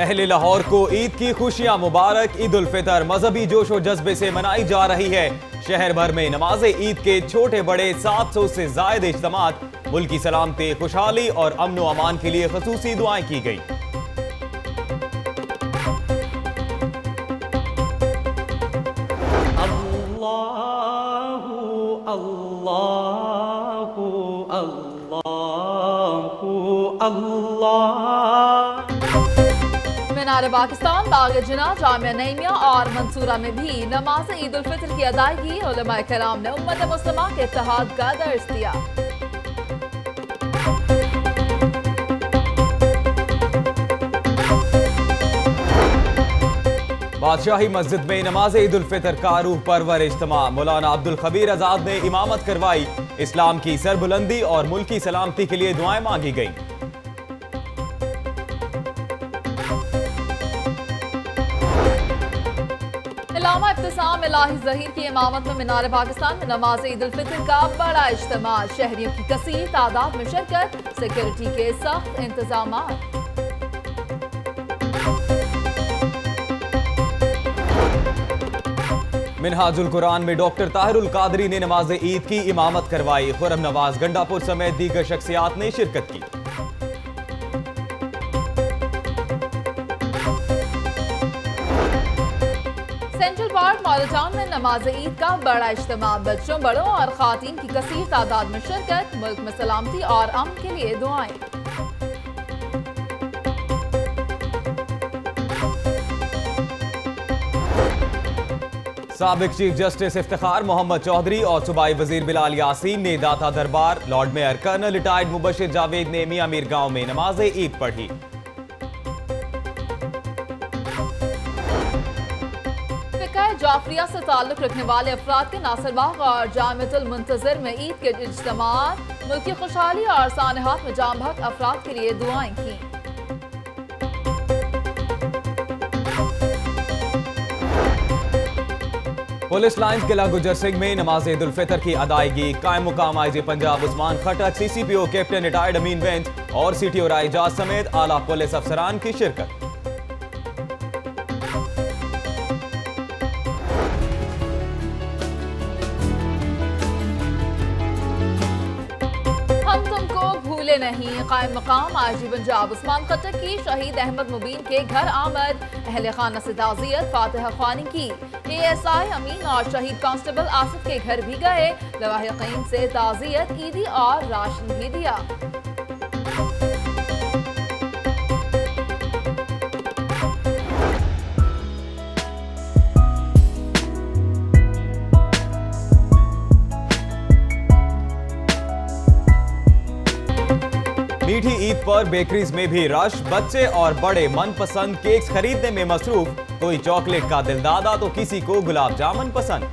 अहले लाहौर को ईद की खुशियां मुबारक। ईद उल फितर मजहबी जोश और जज्बे से मनाई जा रही है। शहर भर में नमाज ईद के छोटे बड़े 700 से ज्यादा इज्तिमात, मुल्की सलामती, खुशहाली और अमन व अमान के लिए खसूसी दुआएं की गई। मीनार पाकिस्तान, बाग जिना, जामिया नईमिया और मंसूरा में भी नमाज ईद उल फितर की अदायगी उलमाए कराम ने उम्मत मुस्लिमा के इत्तेहाद का दर्ज दिया। बादशाही मस्जिद में नमाज ईद उल फितर का रूह परवर इज्तिमा, मौलाना अब्दुल खबीर आजाद ने इमामत करवाई। इस्लाम की सरबुलंदी और मुल्की सलामती के लिए दुआएं मांगी गईं। इलामा इब्तिसाम इलाही ज़हीर की इमामत में मीनार पाकिस्तान में नमाज ईद उल फितर का बड़ा इज्तिमा, शहरियों की कसीर तादाद में शिरकत, सिक्योरिटी के सख्त इंतजाम। मिनहाजुल कुरान में डॉक्टर ताहिरुल कादरी ने नमाज ईद की इमामत करवाई। खुरम नवाज, गंडापुर समेत दीगर शख्सियात ने शिरकत की। सेंट्रल पार्क मॉडल टाउन में नमाज ईद का बड़ा इज्तिमा, बच्चों, बड़ों और खातीन की कसीर तादाद में शिरकत, मुल्क में सलामती और अमन के लिए दुआएं। साबिक चीफ जस्टिस इफ्तिखार मोहम्मद चौधरी और सूबाई वजीर बिलाल यासीन ने Data Darbar, lord mayor colonel retired Mubashir Javed ने मियां मीर गांव में नमाज ईद पढ़ी। जाफरिया से ताल्लुक रखने वाले अफराद के नासिरबाग और जामिअतुल मुंतज़िर में ईद के इज्तिमात, मुल्की खुशहाली और सानहात में जाम बहक अफराद के लिए दुआएं की। पुलिस लाइन्स किला गुजर सिंह में नमाज ईद उल फितर की अदायगी, कायम मुकाम आईजी पंजाब उस्मान खटक, CCPO कैप्टन रिटायर्ड अमीन बेंच और CTO रायजाज समेत आला पुलिस अफसरान की शिरकत। नहीं, कायम मकाम आईजी पंजाब उस्मान खटक की शहीद अहमद मुबीन के घर आमद, अहले खाना से ताज़ियत, फातिहा ख्वानी की। ASI अमीन और शहीद कांस्टेबल आसिफ के घर भी गए, लवाहिकीन से ताज़ियत, ईदी और राशन भी दिया। मीठी ईद पर बेकरीज में भी रश, बच्चे और बड़े मनपसंद केक्स खरीदने में मसरूफ। कोई चॉकलेट का दिलदादा तो किसी को गुलाब जामुन पसंद।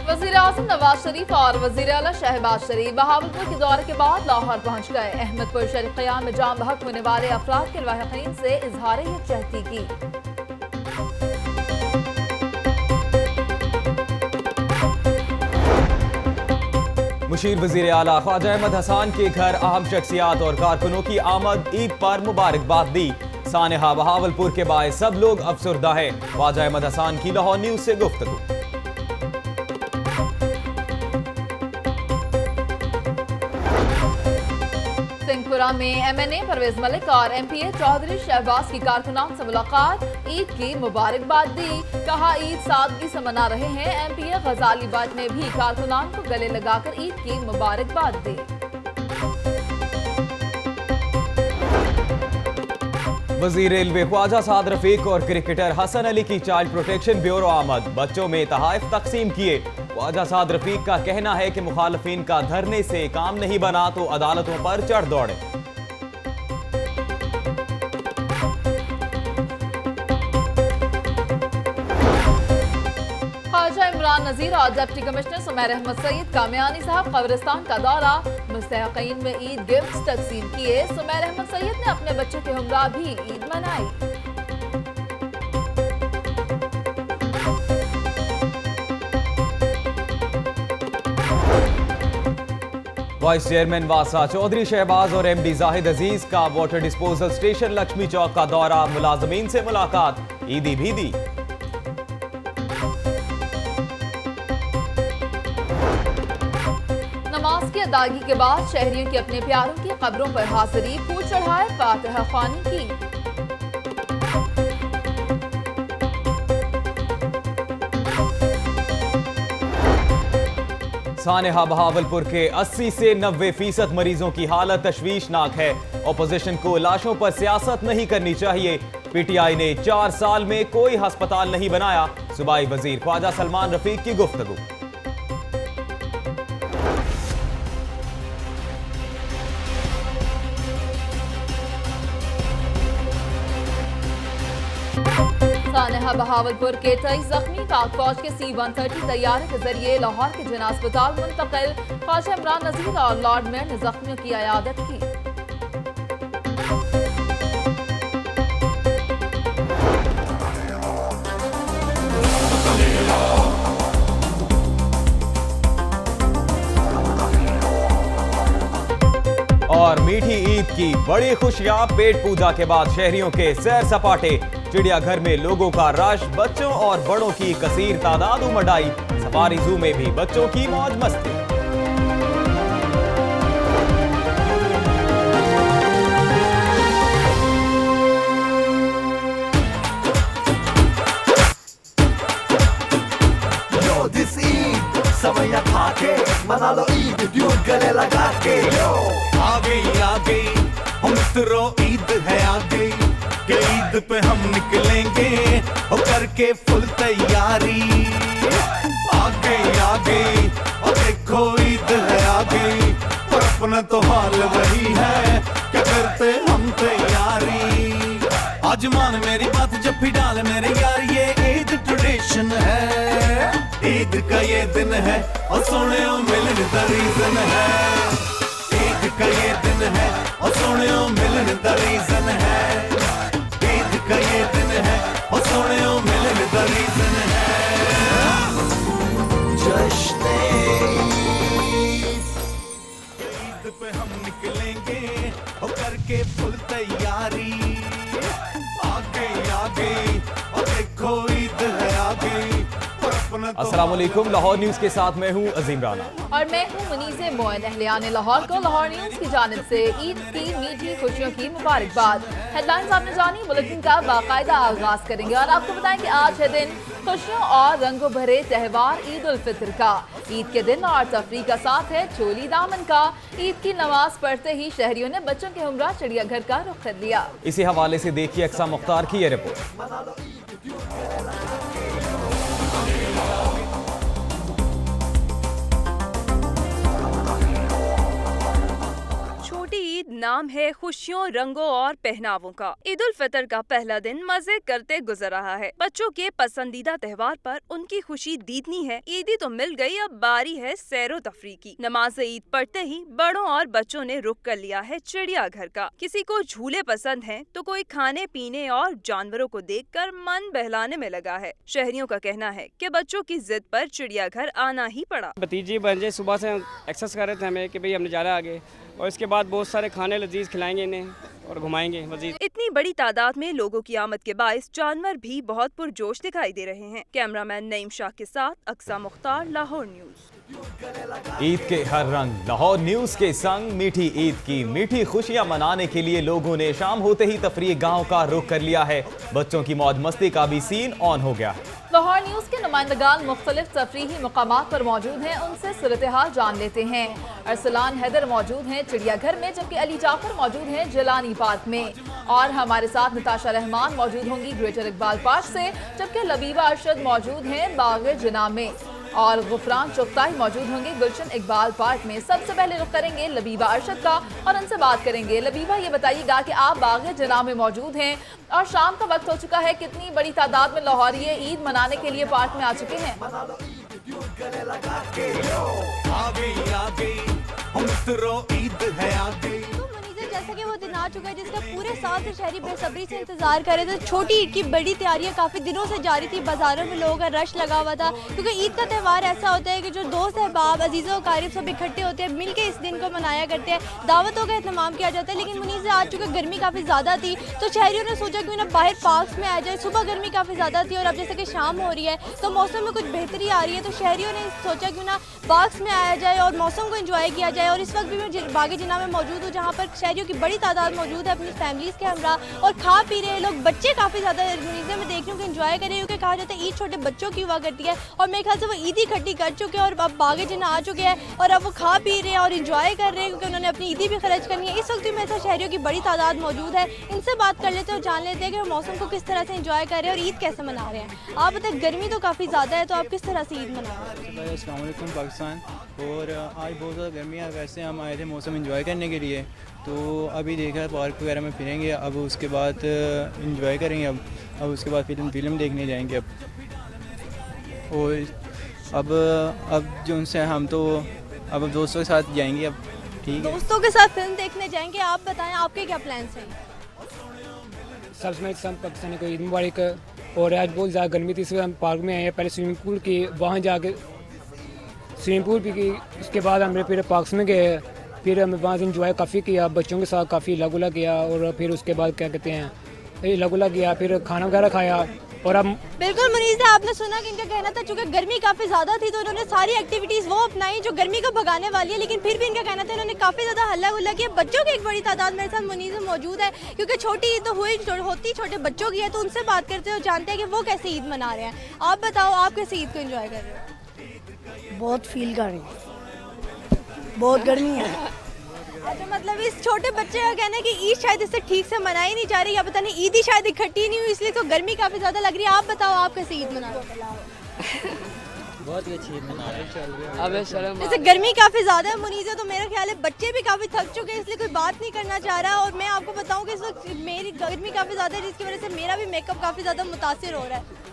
वज़ीर आज़म नवाज शरीफ और वज़ीर आला शहबाज शरीफ बहावलपुर के दौरे के बाद लाहौर पहुंच गए। अहमदपुर शरीफ क़याम में जाम बहक होने वाले अफराद के लवाहिकीन से इजहार यकजहती की। मुशीर वजीर आला ख्वाजा अहमद हसन के घर अहम शख्सियात और कारकुनों की आमद, ईद पर मुबारकबाद दी। सानेहा बहावलपुर के बाद सब लोग अफसरदा है। ख्वाजा अहमद हसन की लाहौर न्यूज से गुफ्तगू। सिंहपुरा में MNA परवेज मलिक और MPA चौधरी शहबाज की कारकुनान से मुलाकात, ईद की मुबारकबाद दी। कहा ईद सादगी से मना रहे हैं। MPA गजाली बाट ने भी कारकुनान को गले लगाकर ईद की मुबारकबाद दी। वजीर रेलवे ख्वाजा साद रफीक और क्रिकेटर हसन अली की चाइल्ड प्रोटेक्शन ब्यूरो आमद, बच्चों में तोहफे तकसीम किए। ख्वाजा साद रफीक का कहना है कि मुखालफिन का धरने से काम नहीं बना तो अदालतों पर चढ़ दौड़े। ख्वाजा इमरान नजीर और डिप्टी कमिश्नर सुमैर अहमद सईद कामयानी साहब कब्रिस्तान का दौरा, मुस्तहिकीन में ईद गिफ्ट तकसीम किए। सुमैर अहमद सईद ने अपने बच्चों के हमरा भी ईद मनाई। वाइस चेयरमैन वासा चौधरी शहबाज और एमडी जाहिद अजीज का वाटर डिस्पोजल स्टेशन लक्ष्मी चौक का दौरा, मुलाजमीन से मुलाकात, ईदी भी दी। नमाज की अदायगी के बाद शहरियों की अपने प्यारों की कब्रों पर हाजिरी, फूल चढ़ाए, फातिहा ख्वानी की। सानेहा बहावलपुर के 80 से 90% मरीजों की हालत तशवीशनाक है। ऑपोजिशन को लाशों पर सियासत नहीं करनी चाहिए। पीटीआई ने 4 साल में कोई अस्पताल नहीं बनाया, सूबाई वजीर ख्वाजा सलमान रफीक की गुफ्तगू। सानेहा बहावलपुर के 23 जख्मी, पाक फौज के C-130 तैयारे के जरिए लाहौर के जिना अस्पताल मुंतकिल। ख्वाजा इमरान नजीर और लॉर्ड मेयर ने जख्मियों की इयादत की। और मीठी ईद की बड़ी खुशियां, पेट पूजा के बाद शहरियों के सैर सपाटे, चिड़ियाघर में लोगों का रश, बच्चों और बड़ों की कसीर तादाद उमड़ आई। सफारी जू में भी बच्चों की मौज मस्ती। समय खा के मना लो ईद, ड्यूट गले लगा के। आ गई हम मित्रों, ईद है आ गई, के ईद पे हम निकलेंगे और करके फुल तैयारी। आ गई और देखो ईद है आ गई, पर अपना तो हाल वही है, क्या करते हम तैयारी। आज मान मेरी बात, जब भी डाल मेरे यार, ये ईद ट्रेडिशन है, ईद का ये दिन है और सोने मिलन दा रीजन है। ईद का ये दिन है और सोने मिलन दा रीजन है। ईद का ये दिन है और सोने मिलन दा रीजन है। जश्न ईद पे हम निकलेंगे और करके फुल तैयारी। आ गई और देखो ईद है आ गई। अस्सलाम वालेकुम, लाहौर न्यूज के साथ मैं हूं अजीम राना और मैं हूं मुनीज़े मोइन। अहलियान लाहौर को लाहौर न्यूज की जानिब से ईद की मीठी खुशियों की मुबारकबाद। हेडलाइंस आपने जानी, बुलेटिन का बाकायदा आगाज करेंगे और आपको बताएं कि आज है दिन खुशियों और रंगों भरे त्योहार ईद उल फितर का। ईद के दिन और तफरीह का साथ है चोली दामन का। ईद की नमाज पढ़ते ही शहरियों ने बच्चों के हमरा चिड़ियाघर का रुख कर लिया। इसी हवाले से देखिए अक्सा मुख्तार की ये रिपोर्ट। छोटी ईद नाम है खुशियों, रंगों और पहनावों का। ईद उल फितर का पहला दिन मजे करते गुजर रहा है। बच्चों के पसंदीदा त्योहार पर उनकी खुशी दीदनी है। ईदी तो मिल गई, अब बारी है सैरो तफरी की। नमाज ईद पढ़ते ही बड़ों और बच्चों ने रुख कर लिया है चिड़ियाघर का। किसी को झूले पसंद हैं, तो कोई खाने पीने और जानवरों को देखकर मन बहलाने में लगा है। शहरियों का कहना है कि बच्चों की जिद पर चिड़ियाघर आना ही पड़ा। भतीजी बंजे सुबह से एक्सरसाइज कर रहे थे हमें कि भाई हमने जाना आगे, और इसके बाद बहुत सारे खाने लजीज खिलाएंगे इन्हें और घुमाएंगे मजीद। इतनी बड़ी तादाद में लोगों की आमद के बाइस जानवर भी बहुत पुरजोश दिखाई दे रहे हैं। कैमरामैन नईम शाह के साथ अक्सा मुख्तार, लाहौर न्यूज। ईद के हर रंग लाहौर न्यूज के संग। मीठी ईद की मीठी खुशियां मनाने के लिए लोगों ने शाम होते ही तफरीह गांव का रुख कर लिया है। बच्चों की मौज मस्ती का भी सीन ऑन हो गया है। लाहौर न्यूज के नुमाइंदगान मुख्तलिफ तफरीही मकामात पर मौजूद हैं, उनसे सूरत हाल जान लेते हैं। अरसलान हैदर मौजूद हैं चिड़ियाघर में, जबकि अली जाफर मौजूद हैं जिलानी पार्क में। और हमारे साथ नताशा रहमान मौजूद होंगी ग्रेटर इकबाल पार्क से, जबकि लबीबा अरशद मौजूद हैं बाग जिना में और गुफरान चुगताई मौजूद होंगे गुलशन इकबाल पार्क में। सबसे पहले रुख करेंगे लबीबा अरशद का और उनसे बात करेंगे। लबीबा, ये बताइएगा कि आप बाग जिना में मौजूद हैं और शाम का वक्त हो चुका है, कितनी बड़ी तादाद में लाहौरी ईद मनाने के लिए पार्क में आ चुके हैं? आ गई हम मित्रों, ईद है आ गई। तो मुनीज़े, जैसा कि वो वो दिन आ चुका है जिसका पूरे साल से शहरी बेसब्री से इंतजार कर रहे थे। छोटी ईद की बड़ी तैयारियां काफ़ी दिनों से जारी थी, बाज़ारों में लोगों का रश लगा हुआ था, क्योंकि ईद का त्यौहार ऐसा होता है कि जो दोस्त अहबाब अजीज़ों कारिब सब इकट्ठे होते हैं, मिल के इस दिन को मनाया करते हैं, दावतों का एहतमाम किया जाता है। लेकिन मुनीर से आज चूँकि गर्मी काफ़ी ज़्यादा थी तो शहरियों ने सोचा कि ना बाहर पार्क्स में आ जाए। सुबह गर्मी काफ़ी ज़्यादा थी और अब जैसे कि शाम हो रही है तो मौसम में कुछ बेहतरी आ रही है, तो शहरियों ने सोचा कि ना पार्क्स में आया जाए और मौसम को एंजॉय किया जाए। और इस वक्त भी मैं बागी जिन्ना में मौजूद हूँ जहाँ पर शहरियों की बड़ी तादाद मौजूद है अपनी फैमिलीज़ के हमरा, और खा पी रहे हैं लोग। बच्चे काफ़ी ज़्यादा मुनीज़े में देख रहे हो कि एंजॉय कर रहे हैं, क्योंकि कहा जाता है ईद छोटे बच्चों की हुआ करती है, और मेरे ख्याल से वो ईद इकट्ठी कर चुके हैं और अब बागी जिन्ना आ चुके हैं और अब वो खा पी रहे हैं और इंजॉय कर रहे हैं, क्योंकि उन्होंने अपनी ईदी भी खर्च करनी है। इस वक्त भी मेरे साथ शहरियों की बड़ी तादाद मौजूद है, इनसे बात कर लेते हैं और जान लेते हैं कि वो मौसम को किस तरह से इंजॉय कर रहे हैं और ईद कैसे मना रहे हैं। आप बताएं, गर्मी तो काफ़ी ज़्यादा है, तो आप किस तरह से ईद मना रहे हैं? अस्सलाम वालेकुम पाकिस्तान। और आज बहुत ज़्यादा गर्मी है, वैसे हम आए थे मौसम एंजॉय करने के लिए, तो अभी देखा पार्क वगैरह में फिरेंगे, अब उसके बाद एंजॉय करेंगे, अब उसके बाद फिल्म देखने जाएंगे और अब जो उनसे हम तो अब दोस्तों के साथ जाएंगे। अब ठीक है, दोस्तों के साथ फिल्म देखने जाएंगे। आप बताएं आपके क्या प्लान्स हैं? सबसे सब पाकिस्तानी को ईद मुबारक। और आज बहुत ज़्यादा गर्मी थी, इसलिए हम पार्क में आए हैं। पहले स्विमिंग पूल की वहाँ जाके स्विमिंग पूल भी की, उसके बाद हम फिर पार्क्स में गए, फिर हमने वहाँ से इंजॉय काफ़ी किया, बच्चों के साथ काफ़ी लगुला किया, और फिर उसके बाद क्या कहते हैं लगुला किया, फिर खाना वगैरह खाया। और अब बिल्कुल मुनीज़, आपने सुना कि इनका कहना था चूँकि गर्मी काफ़ी ज़्यादा थी तो उन्होंने सारी एक्टिविटीज़ वो अपनाई जो गर्मी को भगाने वाली है, लेकिन फिर भी इनका कहना था इन्होंने काफ़ी ज़्यादा हल्ला गुल्ला किया। बच्चों की एक बड़ी तादाद मेरे साथ मुनीज़ में मौजूद है, क्योंकि छोटी ईद तो होती छोटे बच्चों की है, तो उनसे बात करते हो जानते हैं कि वो कैसे ईद मना रहे हैं। आप बताओ, आप कैसे ईद को एंजॉय कर रहे हो? बहुत फील कर रही हूँ, बहुत गर्मी है। अच्छा, मतलब इस छोटे बच्चे का कहना है कि ईद शायद इससे ठीक से मनाई नहीं जा रही, या पता नहीं ईद ही शायद इकट्ठी नहीं हुई, इसलिए तो गर्मी काफ़ी ज़्यादा लग रही है। आप बताओ, आप कैसे ईद मना रहे हो? बहुत ही अच्छी ईद मना रहे हैं। जैसे गर्मी काफ़ी ज़्यादा है मुनीज़, तो मेरा ख्याल है बच्चे भी काफ़ी थक चुके हैं, इसलिए कोई बात नहीं करना चाह रहा। और मैं आपको बताऊं कि इस वक्त मेरी गर्मी काफ़ी ज़्यादा है, जिसकी वजह से मेरा भी मेकअप काफ़ी ज़्यादा मुतासिर हो रहा है।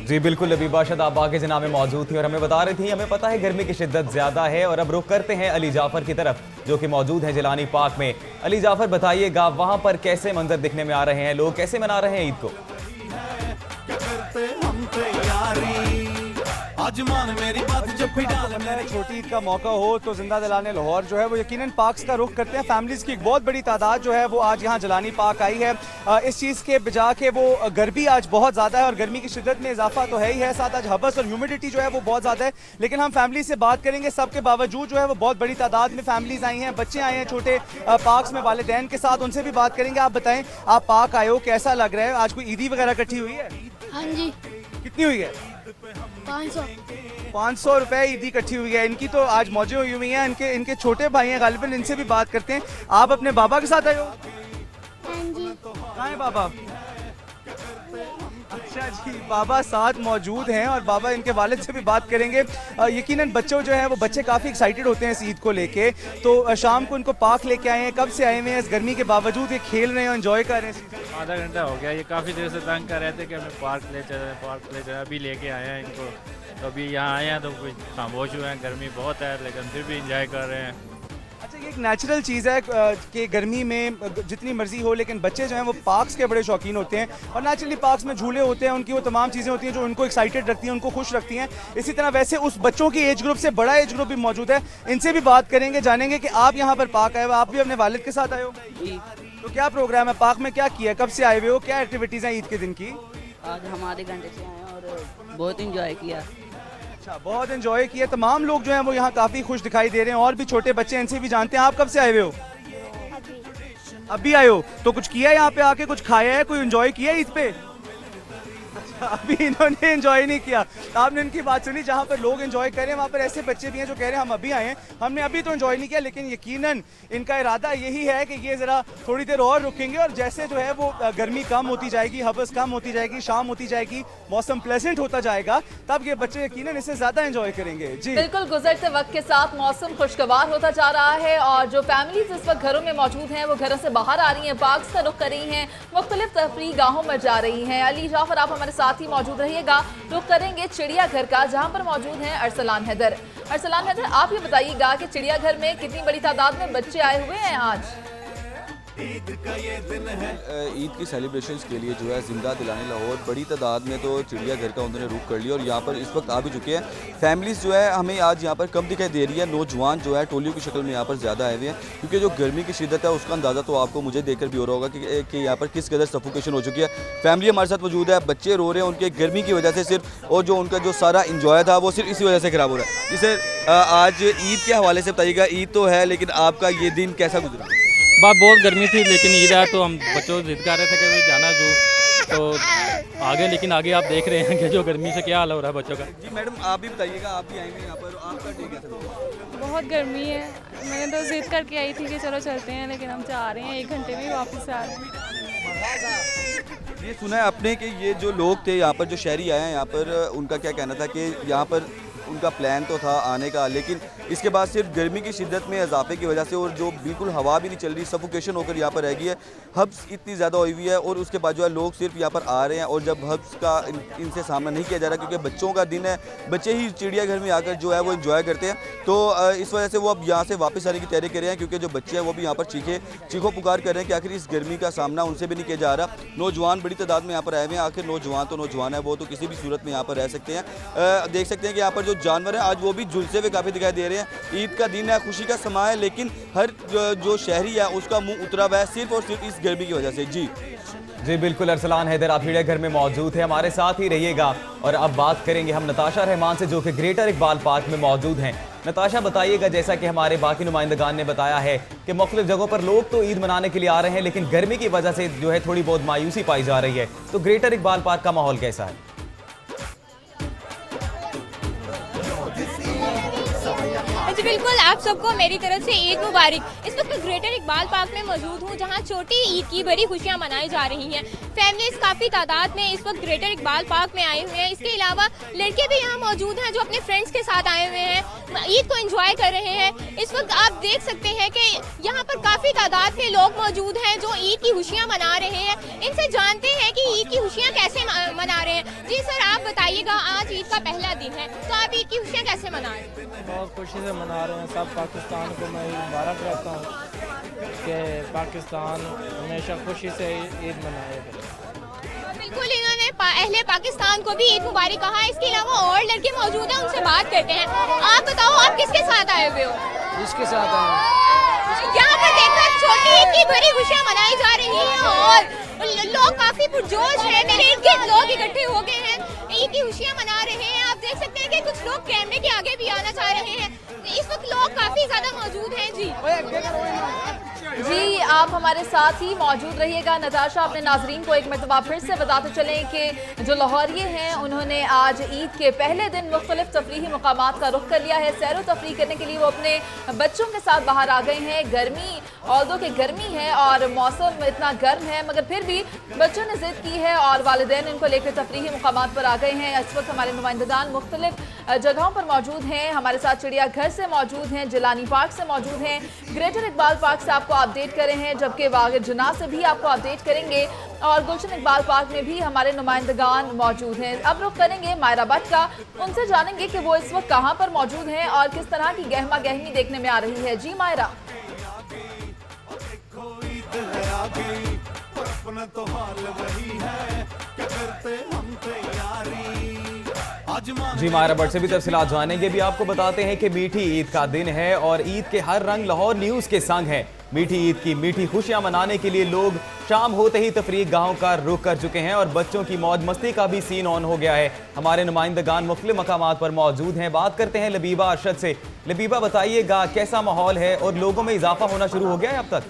जी बिल्कुल, लबीबा शादाब बागे जिन्ना में मौजूद थी और हमें बता रही थी हमें पता है गर्मी की शिद्दत ज्यादा है। और अब रुख करते हैं अली जाफर की तरफ जो कि मौजूद है जिलानी पार्क में। अली जाफर, बताइएगा वहां पर कैसे मंजर दिखने में आ रहे हैं, लोग कैसे मना रहे हैं ईद को? हम तैयारी आज मान मेरी बात जब भी डाल मेरी छोटी ईद का मौका हो तो जिंदा दिलाने लाहौर जो है वो यकीनन पार्क्स का रुख करते हैं। फैमिलीज़ की एक बहुत बड़ी तादाद जो है वो आज यहाँ जलानी पार्क आई है। इस चीज़ के बजा के वो गर्मी आज बहुत ज़्यादा है और गर्मी की शिद्दत में इजाफा तो है ही है, साथ आज हबस और ह्यूमिडिटी जो है वो बहुत ज़्यादा है। लेकिन हम फैमिली से बात करेंगे, सबके बावजूद जो है वो बहुत बड़ी तादाद में फैमिलीज़ आई हैं, बच्चे आए हैं छोटे पार्क्स में वालिदैन के साथ, उनसे भी बात करेंगे। आप बताएं, आप पार्क आए हो, कैसा लग रहा है? आज कोई ईदी वगैरह इकट्ठी हुई है? हाँ जी, कितनी हुई है? 500 रुपए ईदी इकट्ठी हुई है। इनकी तो आज मौजें हुई हैं, इनके छोटे भाई हैं गालिबन, इनसे भी बात करते हैं। आप अपने बाबा के साथ आए हो? हाँ जी। कहाँ है बाबा? अच्छा जी, बाबा साथ मौजूद हैं और बाबा इनके वालिद से भी बात करेंगे। यकीनन बच्चों जो हैं वो बच्चे काफ़ी एक्साइटेड होते हैं इस ईद को लेके, तो शाम को इनको पार्क लेके आए हैं। कब से आए हुए हैं? इस गर्मी के बावजूद ये खेल रहे हैं, एंजॉय कर रहे हैं। आधा घंटा हो गया, ये काफ़ी देर से तंग कर रहे थे कि हमें पार्क ले चले, अभी लेके आए हैं इनको। तो अभी यहाँ आए हैं तो कुछ खामोश हुए हैं, गर्मी बहुत है लेकिन फिर भी इंजॉय कर रहे हैं। अच्छा, ये एक नेचुरल चीज़ है कि गर्मी में जितनी मर्जी हो लेकिन बच्चे जो हैं वो पार्क्स के बड़े शौकीन होते हैं और नेचुरली पार्क्स में झूले होते हैं, उनकी वो तमाम चीज़ें होती हैं जो उनको एक्साइटेड रखती हैं, उनको खुश रखती हैं। इसी तरह वैसे उस बच्चों की एज ग्रुप से बड़ा एज ग्रुप भी मौजूद है, इनसे भी बात करेंगे, जानेंगे कि आप यहाँ पर पार्क आए हो, आप भी अपने वालिद के साथ आए हो? जी। तो क्या प्रोग्राम है पार्क में, क्या किया, कब से आए हुए हो, क्या एक्टिविटीज़ हैं ईद के दिन की? आज हम आधे घंटे से आए हैं और बहुत इंजॉय किया। अच्छा, बहुत एंजॉय किया। तमाम लोग जो हैं वो यहाँ काफ़ी खुश दिखाई दे रहे हैं और भी छोटे बच्चे, इनसे भी जानते हैं। आप कब से आए हुए हो? अभी आए हो, तो कुछ किया है यहाँ पे आके, कुछ खाया है, कोई एंजॉय किया है ईद पे? अच्छा, अभी इन्होंने एंजॉय नहीं किया। आपने इनकी बात सुनी, जहाँ पर लोग एंजॉय कर रहे हैं वहाँ पर ऐसे बच्चे भी हैं जो कह रहे हैं हम अभी आए हैं, हमने अभी तो एंजॉय नहीं किया। लेकिन यकीनन इनका इरादा यही है कि ये ज़रा थोड़ी देर और रुकेंगे और जैसे जो है वो गर्मी कम होती जाएगी, हबस कम होती जाएगी, शाम होती जाएगी, मौसम प्लेजेंट होता जाएगा, तब ये बच्चे यकीनन इससे ज़्यादा एंजॉय करेंगे। जी बिल्कुल, गुजरते वक्त के साथ मौसम खुशगवार होता जा रहा है और जो फैमिलीज इस वक्त घरों में मौजूद हैं वो घरों से बाहर आ रही हैं, पार्क्स का रुख कर रही हैं, मुख्तलिफ तफरीह गाहों में जा रही हैं। अली जाफर, आप हमारे साथ ही मौजूद रहिएगा। रुख करेंगे चिड़ियाघर का, जहां पर मौजूद हैं अरसलान हैदर। अरसलान हैदर, आप ये बताइएगा कि चिड़ियाघर में कितनी बड़ी तादाद में बच्चे आए हुए हैं आज? ईद का ये दिन है। ईद की सेलिब्रेशंस के लिए जो है ज़िंदा दिलाने लाहौर बड़ी तादाद में तो चिड़ियाघर का उन्होंने रुख कर लिया और यहाँ पर इस वक्त आ भी चुके हैं। फैमिलीज़ जो है हमें आज यहाँ पर कम दिखाई दे रही है, नौजवान जो है टोलियों की शक्ल में यहाँ पर ज़्यादा आए हुए हैं क्योंकि जो गर्मी की शिद्दत है उसका अंदाज़ा तो आपको मुझे देखकर भी हो रहा होगा कि यहाँ पर किस कदर सफोकेशन हो चुकी है। फैमिली हमारे साथ मौजूद है, बच्चे रो रहे हैं उनके गर्मी की वजह से सिर्फ, और जो उनका जो सारा इंजॉय था वो सिर्फ इसी वजह से ख़राब हो रहा है। जिसे आज ईद के हवाले से बताइएगा, ईद तो है लेकिन आपका ये दिन कैसा गुजरा? बात बहुत गर्मी थी लेकिन ईद है तो हम बच्चों को जिद कर रहे थे कि जाना जो तो आगे, लेकिन आगे आप देख रहे हैं कि जो गर्मी से क्या हाल हो रहा है बच्चों का। जी मैडम आप भी बताइएगा, आप भी आएंगे यहाँ पर, आपका डे कैसा लगा? बहुत गर्मी है, मैंने तो जिद करके आई थी कि चलो चलते हैं लेकिन हम चाह रहे हैं 1 घंटे में वापस आ रहे हैं। ये सुना है आपने कि ये जो लोग थे यहाँ पर, जो शहरी आए हैं यहाँ पर, उनका क्या कहना था कि यहाँ पर उनका प्लान तो था आने का लेकिन इसके बाद सिर्फ गर्मी की शिद्दत में इजाफे की वजह से और जो बिल्कुल हवा भी नहीं चल रही, सफोकेशन होकर यहाँ पर रह गई है, हब्स इतनी ज़्यादा हुई हुई है और उसके बाद जो है लोग सिर्फ यहाँ पर आ रहे हैं और जब हब्स का इनसे सामना नहीं किया जा रहा क्योंकि बच्चों का दिन है, बच्चे ही चिड़ियाघर में आकर जो है वो इन्जॉय करते हैं, तो इस वजह से वो अब यहाँ से वापस आने की तैयारी कर रहे हैं क्योंकि जो बच्चे हैं वो भी यहाँ पर चीखो पुकार कर रहे हैं कि आखिर इस गर्मी का सामना उनसे भी नहीं किया जा रहा। नौजवान बड़ी तादाद में यहाँ पर आए हुए हैं, आखिर नौजवान तो नौजवान है, वो तो किसी भी सूरत में यहाँ पर रह सकते हैं। देख सकते हैं कि यहाँ पर जो जानवर हैं आज वो भी झुलसे हुए काफ़ी दिखाई दे रहे हैं। ईद का दिन है, खुशी का समय है, लेकिन हर जो शहरी है उसका मुंह उतरा हुआ है सिर्फ और सिर्फ इस गर्मी की वजह से। जी बिल्कुल, अरसलान हैदर आप चिड़ियाघर में मौजूद है, हमारे साथ ही रहिएगा। और अब बात करेंगे हम नताशा रहमान से जो कि ग्रेटर इकबाल पार्क में मौजूद हैं। नताशा बताइएगा, जैसा कि हमारे बाकी नुमाइंदगान ने बताया है कि मुख्तलिफ जगहों पर लोग तो ईद मनाने के लिए आ रहे हैं लेकिन गर्मी की वजह से जो है थोड़ी बहुत मायूसी पाई जा रही है, तो ग्रेटर इकबाल पार्क का माहौल कैसा है? जी बिल्कुल, आप सबको मेरी तरफ से ईद मुबारक। इस वक्त ग्रेटर इकबाल पार्क में मौजूद हूँ जहाँ छोटी ईद की बड़ी खुशियाँ मनाई जा रही हैं। फैमिलीज काफ़ी तादाद में इस वक्त ग्रेटर इकबाल पार्क में आए हुए हैं। इसके अलावा लड़के भी यहाँ मौजूद हैं जो अपने फ्रेंड्स के साथ आए हुए हैं, ईद को एंजॉय कर रहे हैं। इस वक्त आप देख सकते हैं कि यहाँ पर काफ़ी तादाद में लोग मौजूद हैं जो ईद की खुशियाँ मना रहे हैं। इनसे जानते हैं कि ईद की खुशियाँ कैसे मना रहे हैं। जी सर, आप बताइएगा, आज ईद का पहला दिन है तो आप ईद की खुशियाँ कैसे मना रहे हैं? बहुत खुशी से मना रहे हैं। सब पाकिस्तान को मैं मुबारक करता हूँ कि पाकिस्तान हमेशा खुशी से ईद मनाएगा। बिल्कुल, इन्होंने अहले पाकिस्तान को भी ईद मुबारक कहा। इसके अलावा और लड़के मौजूद हैं, उनसे बात करते हैं। आप बताओ, आप किसके साथ आए हुए हो? इसके साथ आए। यहाँ पर देखो छोटी ईद की बड़ी खुशियाँ मनाई जा रही हैं और लोग काफी पुरजोश हैं। मेरे इर्द गिर्द लोग इकट्ठे हो गए हैं, ईद की खुशियाँ मना रहे हैं। आप देख सकते हैं कि कुछ लोग कैमरे के आगे भी आना चाह रहे हैं। इस वक्त लोग काफी ज्यादा मौजूद हैं। जी आप हमारे साथ ही मौजूद रहिएगा। नताशा, अपने नाजरीन को एक मरतबा फिर से बताते चलें कि जो लाहौरिये हैं उन्होंने आज ईद के पहले दिन मुख्तलिफ तफरीही मकामात का रुख कर लिया है। सैर व तफरीह करने के लिए वो अपने बच्चों के साथ बाहर आ गए हैं। गर्मी औरतों की गर्मी है और मौसम इतना गर्म है मगर फिर भी बच्चों ने जिद की है और वालिदैन इनको लेकर तफरीही मकामात पर आ गए हैं। इस वक्त हमारे नुमाइंदगान मुख्तलिफ जगहों पर मौजूद हैं। हमारे साथ चिड़ियाघर से मौजूद हैं, जिलानी पार्क से मौजूद हैं, ग्रेटर इकबाल पार्क से आपको अपडेट कर रहे हैं, जबकि वाग़ जुना से भी आपको अपडेट करेंगे और गुलशन इकबाल पार्क में भी हमारे नुमाइंदगान मौजूद हैं। अब रुख करेंगे मायरा भट्ट का, उनसे जानेंगे कि वो इस वक्त कहाँ पर मौजूद हैं और किस तरह की गहमा गहमी देखने में आ रही है। जी मायरा। जी मायरा भट्ट से भी तफसीलात जानेंगे। भी आपको बताते हैं कि मीठी ईद का दिन है और ईद के हर रंग लाहौर न्यूज़ के संग है। मीठी ईद की मीठी खुशियां मनाने के लिए लोग शाम होते ही तफरीक गाहों का रुख कर चुके हैं और बच्चों की मौज मस्ती का भी सीन ऑन हो गया है। हमारे नुमाइंदगान मुख्तलिफ मकामात पर मौजूद हैं। बात करते हैं लबीबा अरशद से। लबीबा, बताइएगा कैसा माहौल है और लोगों में इजाफा होना शुरू हो गया है अब तक?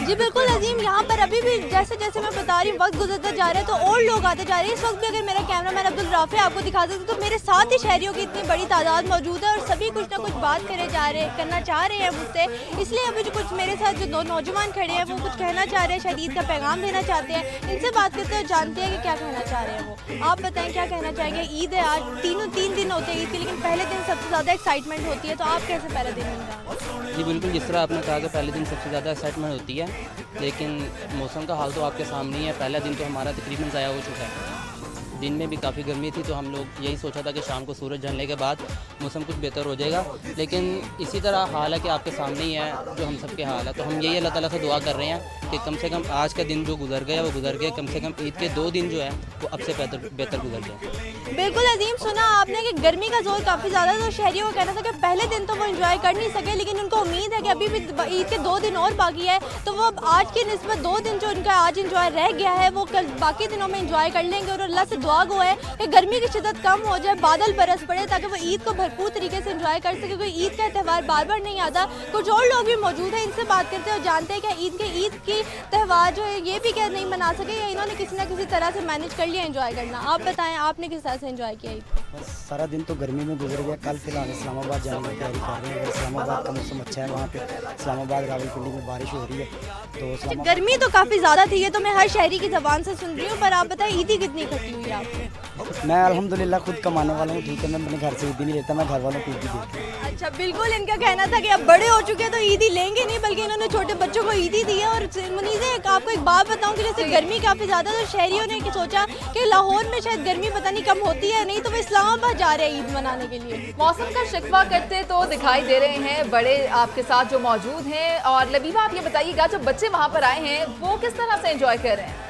जी बिल्कुल अजीम, यहाँ पर अभी भी जैसे जैसे मैं बता रही हूँ वक्त गुजरता जा रहा है तो और लोग आते जा रहे हैं। इस वक्त भी अगर मेरा कैमरामैन अब्दुल राफे आपको दिखा सकते तो मेरे साथ ही शहरियों की इतनी बड़ी तादाद मौजूद है और सभी कुछ ना कुछ बात करना चाह रहे हैं मुझसे। इसलिए अभी जो कुछ मेरे साथ जो 2 नौजवान खड़े हैं वो कुछ कहना चाह रहे हैं, शायद ईद का पैगाम देना चाहते हैं। इनसे बात करते हुए जानते हैं कि क्या कहना चाह रहे हैं वो। आप बताएं क्या कहना चाहेंगे? ईद है आज, 3 दिन होते हैं ईद के, लेकिन पहले दिन सबसे ज़्यादा एक्साइटमेंट होती है, तो आप कैसे पहला दिन मन रहा है? जी बिल्कुल, जिस तरह आपने कहा कि पहले दिन सबसे ज़्यादा एक्साइटमेंट होती है, लेकिन मौसम का हाल तो आपके सामने ही है। पहला दिन तो हमारा तकरीबन ज़ाया हो चुका है। दिन में भी काफ़ी गर्मी थी, तो हम लोग यही सोचा था कि शाम को सूरज ढलने के बाद मौसम कुछ बेहतर हो जाएगा, लेकिन इसी तरह हाल है कि आपके सामने ही है जो हम सबके हाल है। तो हम यही अल्लाह ताला से दुआ कर रहे हैं कि कम से कम आज का दिन जो गुजर गया वो गुजर गया, कम से कम ईद के 2 दिन जो है वो अब से बेहतर गुजर गए। बिल्कुल अजीम, सुना आपने कि गर्मी का जोर काफ़ी ज़्यादा, तो शहरियों का कहना था कि पहले दिन तो वो एंजॉय कर नहीं सके, लेकिन उनको उम्मीद है कि अभी भी ईद के 2 दिन और बाकी है, तो वो आज की निस्बत 2 दिन जो उनका आज एंजॉय रह गया है वो कल बाकी दिनों में एंजॉय कर लेंगे। और अल्लाह से दुआ गो है कि गर्मी की शिद्दत कम हो जाए, बादल बरस पड़े, ताकि वो ईद को भरपूर तरीके से एंजॉय कर सके, क्योंकि ईद का त्यौहार बार बार नहीं आता। कुछ और लोग भी मौजूद हैं, इनसे बात करते हैं और जानते हैं कि ईद की त्यौहार जो है ये भी क्या नहीं मना सके, या इन्होंने किसी ना किसी तरह से मैनेज कर लिया एंजॉय करना। आप बताएं, आपने किस तरह से एंजॉय किया ईद? बस सारा दिन तो गर्मी में गुजर गया। कल फिलहाल इस्लामाबाद जाने की तैयारी कर रहे हैं। इस्लामाबाद का मौसम अच्छा है, वहाँ पे इस्लामाबाद रावलपिंडी में बारिश हो रही है। तो गर्मी तो काफ़ी ज़्यादा थी, ये तो मैं हर शहरी की ज़बान से सुन रही हूँ, पर आप बताएं ईदी कितनी खटी हुई है आपको? मैं अल्हम्दुलिल्लाह खुद कमाने वाला हूँ, ठीक है, मैं अपने घर से ईदी नहीं लेता, मैं घर वालों को ईदी देता हूँ। अच्छा, बिल्कुल इनका कहना था कि अब बड़े हो चुके हैं तो ईदी लेंगे नहीं, बल्कि इन्होंने छोटे बच्चों को ईदी दी है। और मुनीज़े आपको एक बात बताऊं कि जैसे गर्मी काफ़ी ज़्यादा, तो शहरियों ने सोचा कि लाहौर में शायद गर्मी पता नहीं कम होती है नहीं, तो वो इस्लामाबाद जा रहे हैं ईद मनाने के लिए। मौसम का शिकवा करते तो दिखाई दे रहे हैं बड़े आपके साथ जो मौजूद हैं। और लबीबा, आप ये बताइएगा जो बच्चे वहाँ पर आए हैं वो किस तरह से एंजॉय कर रहे हैं?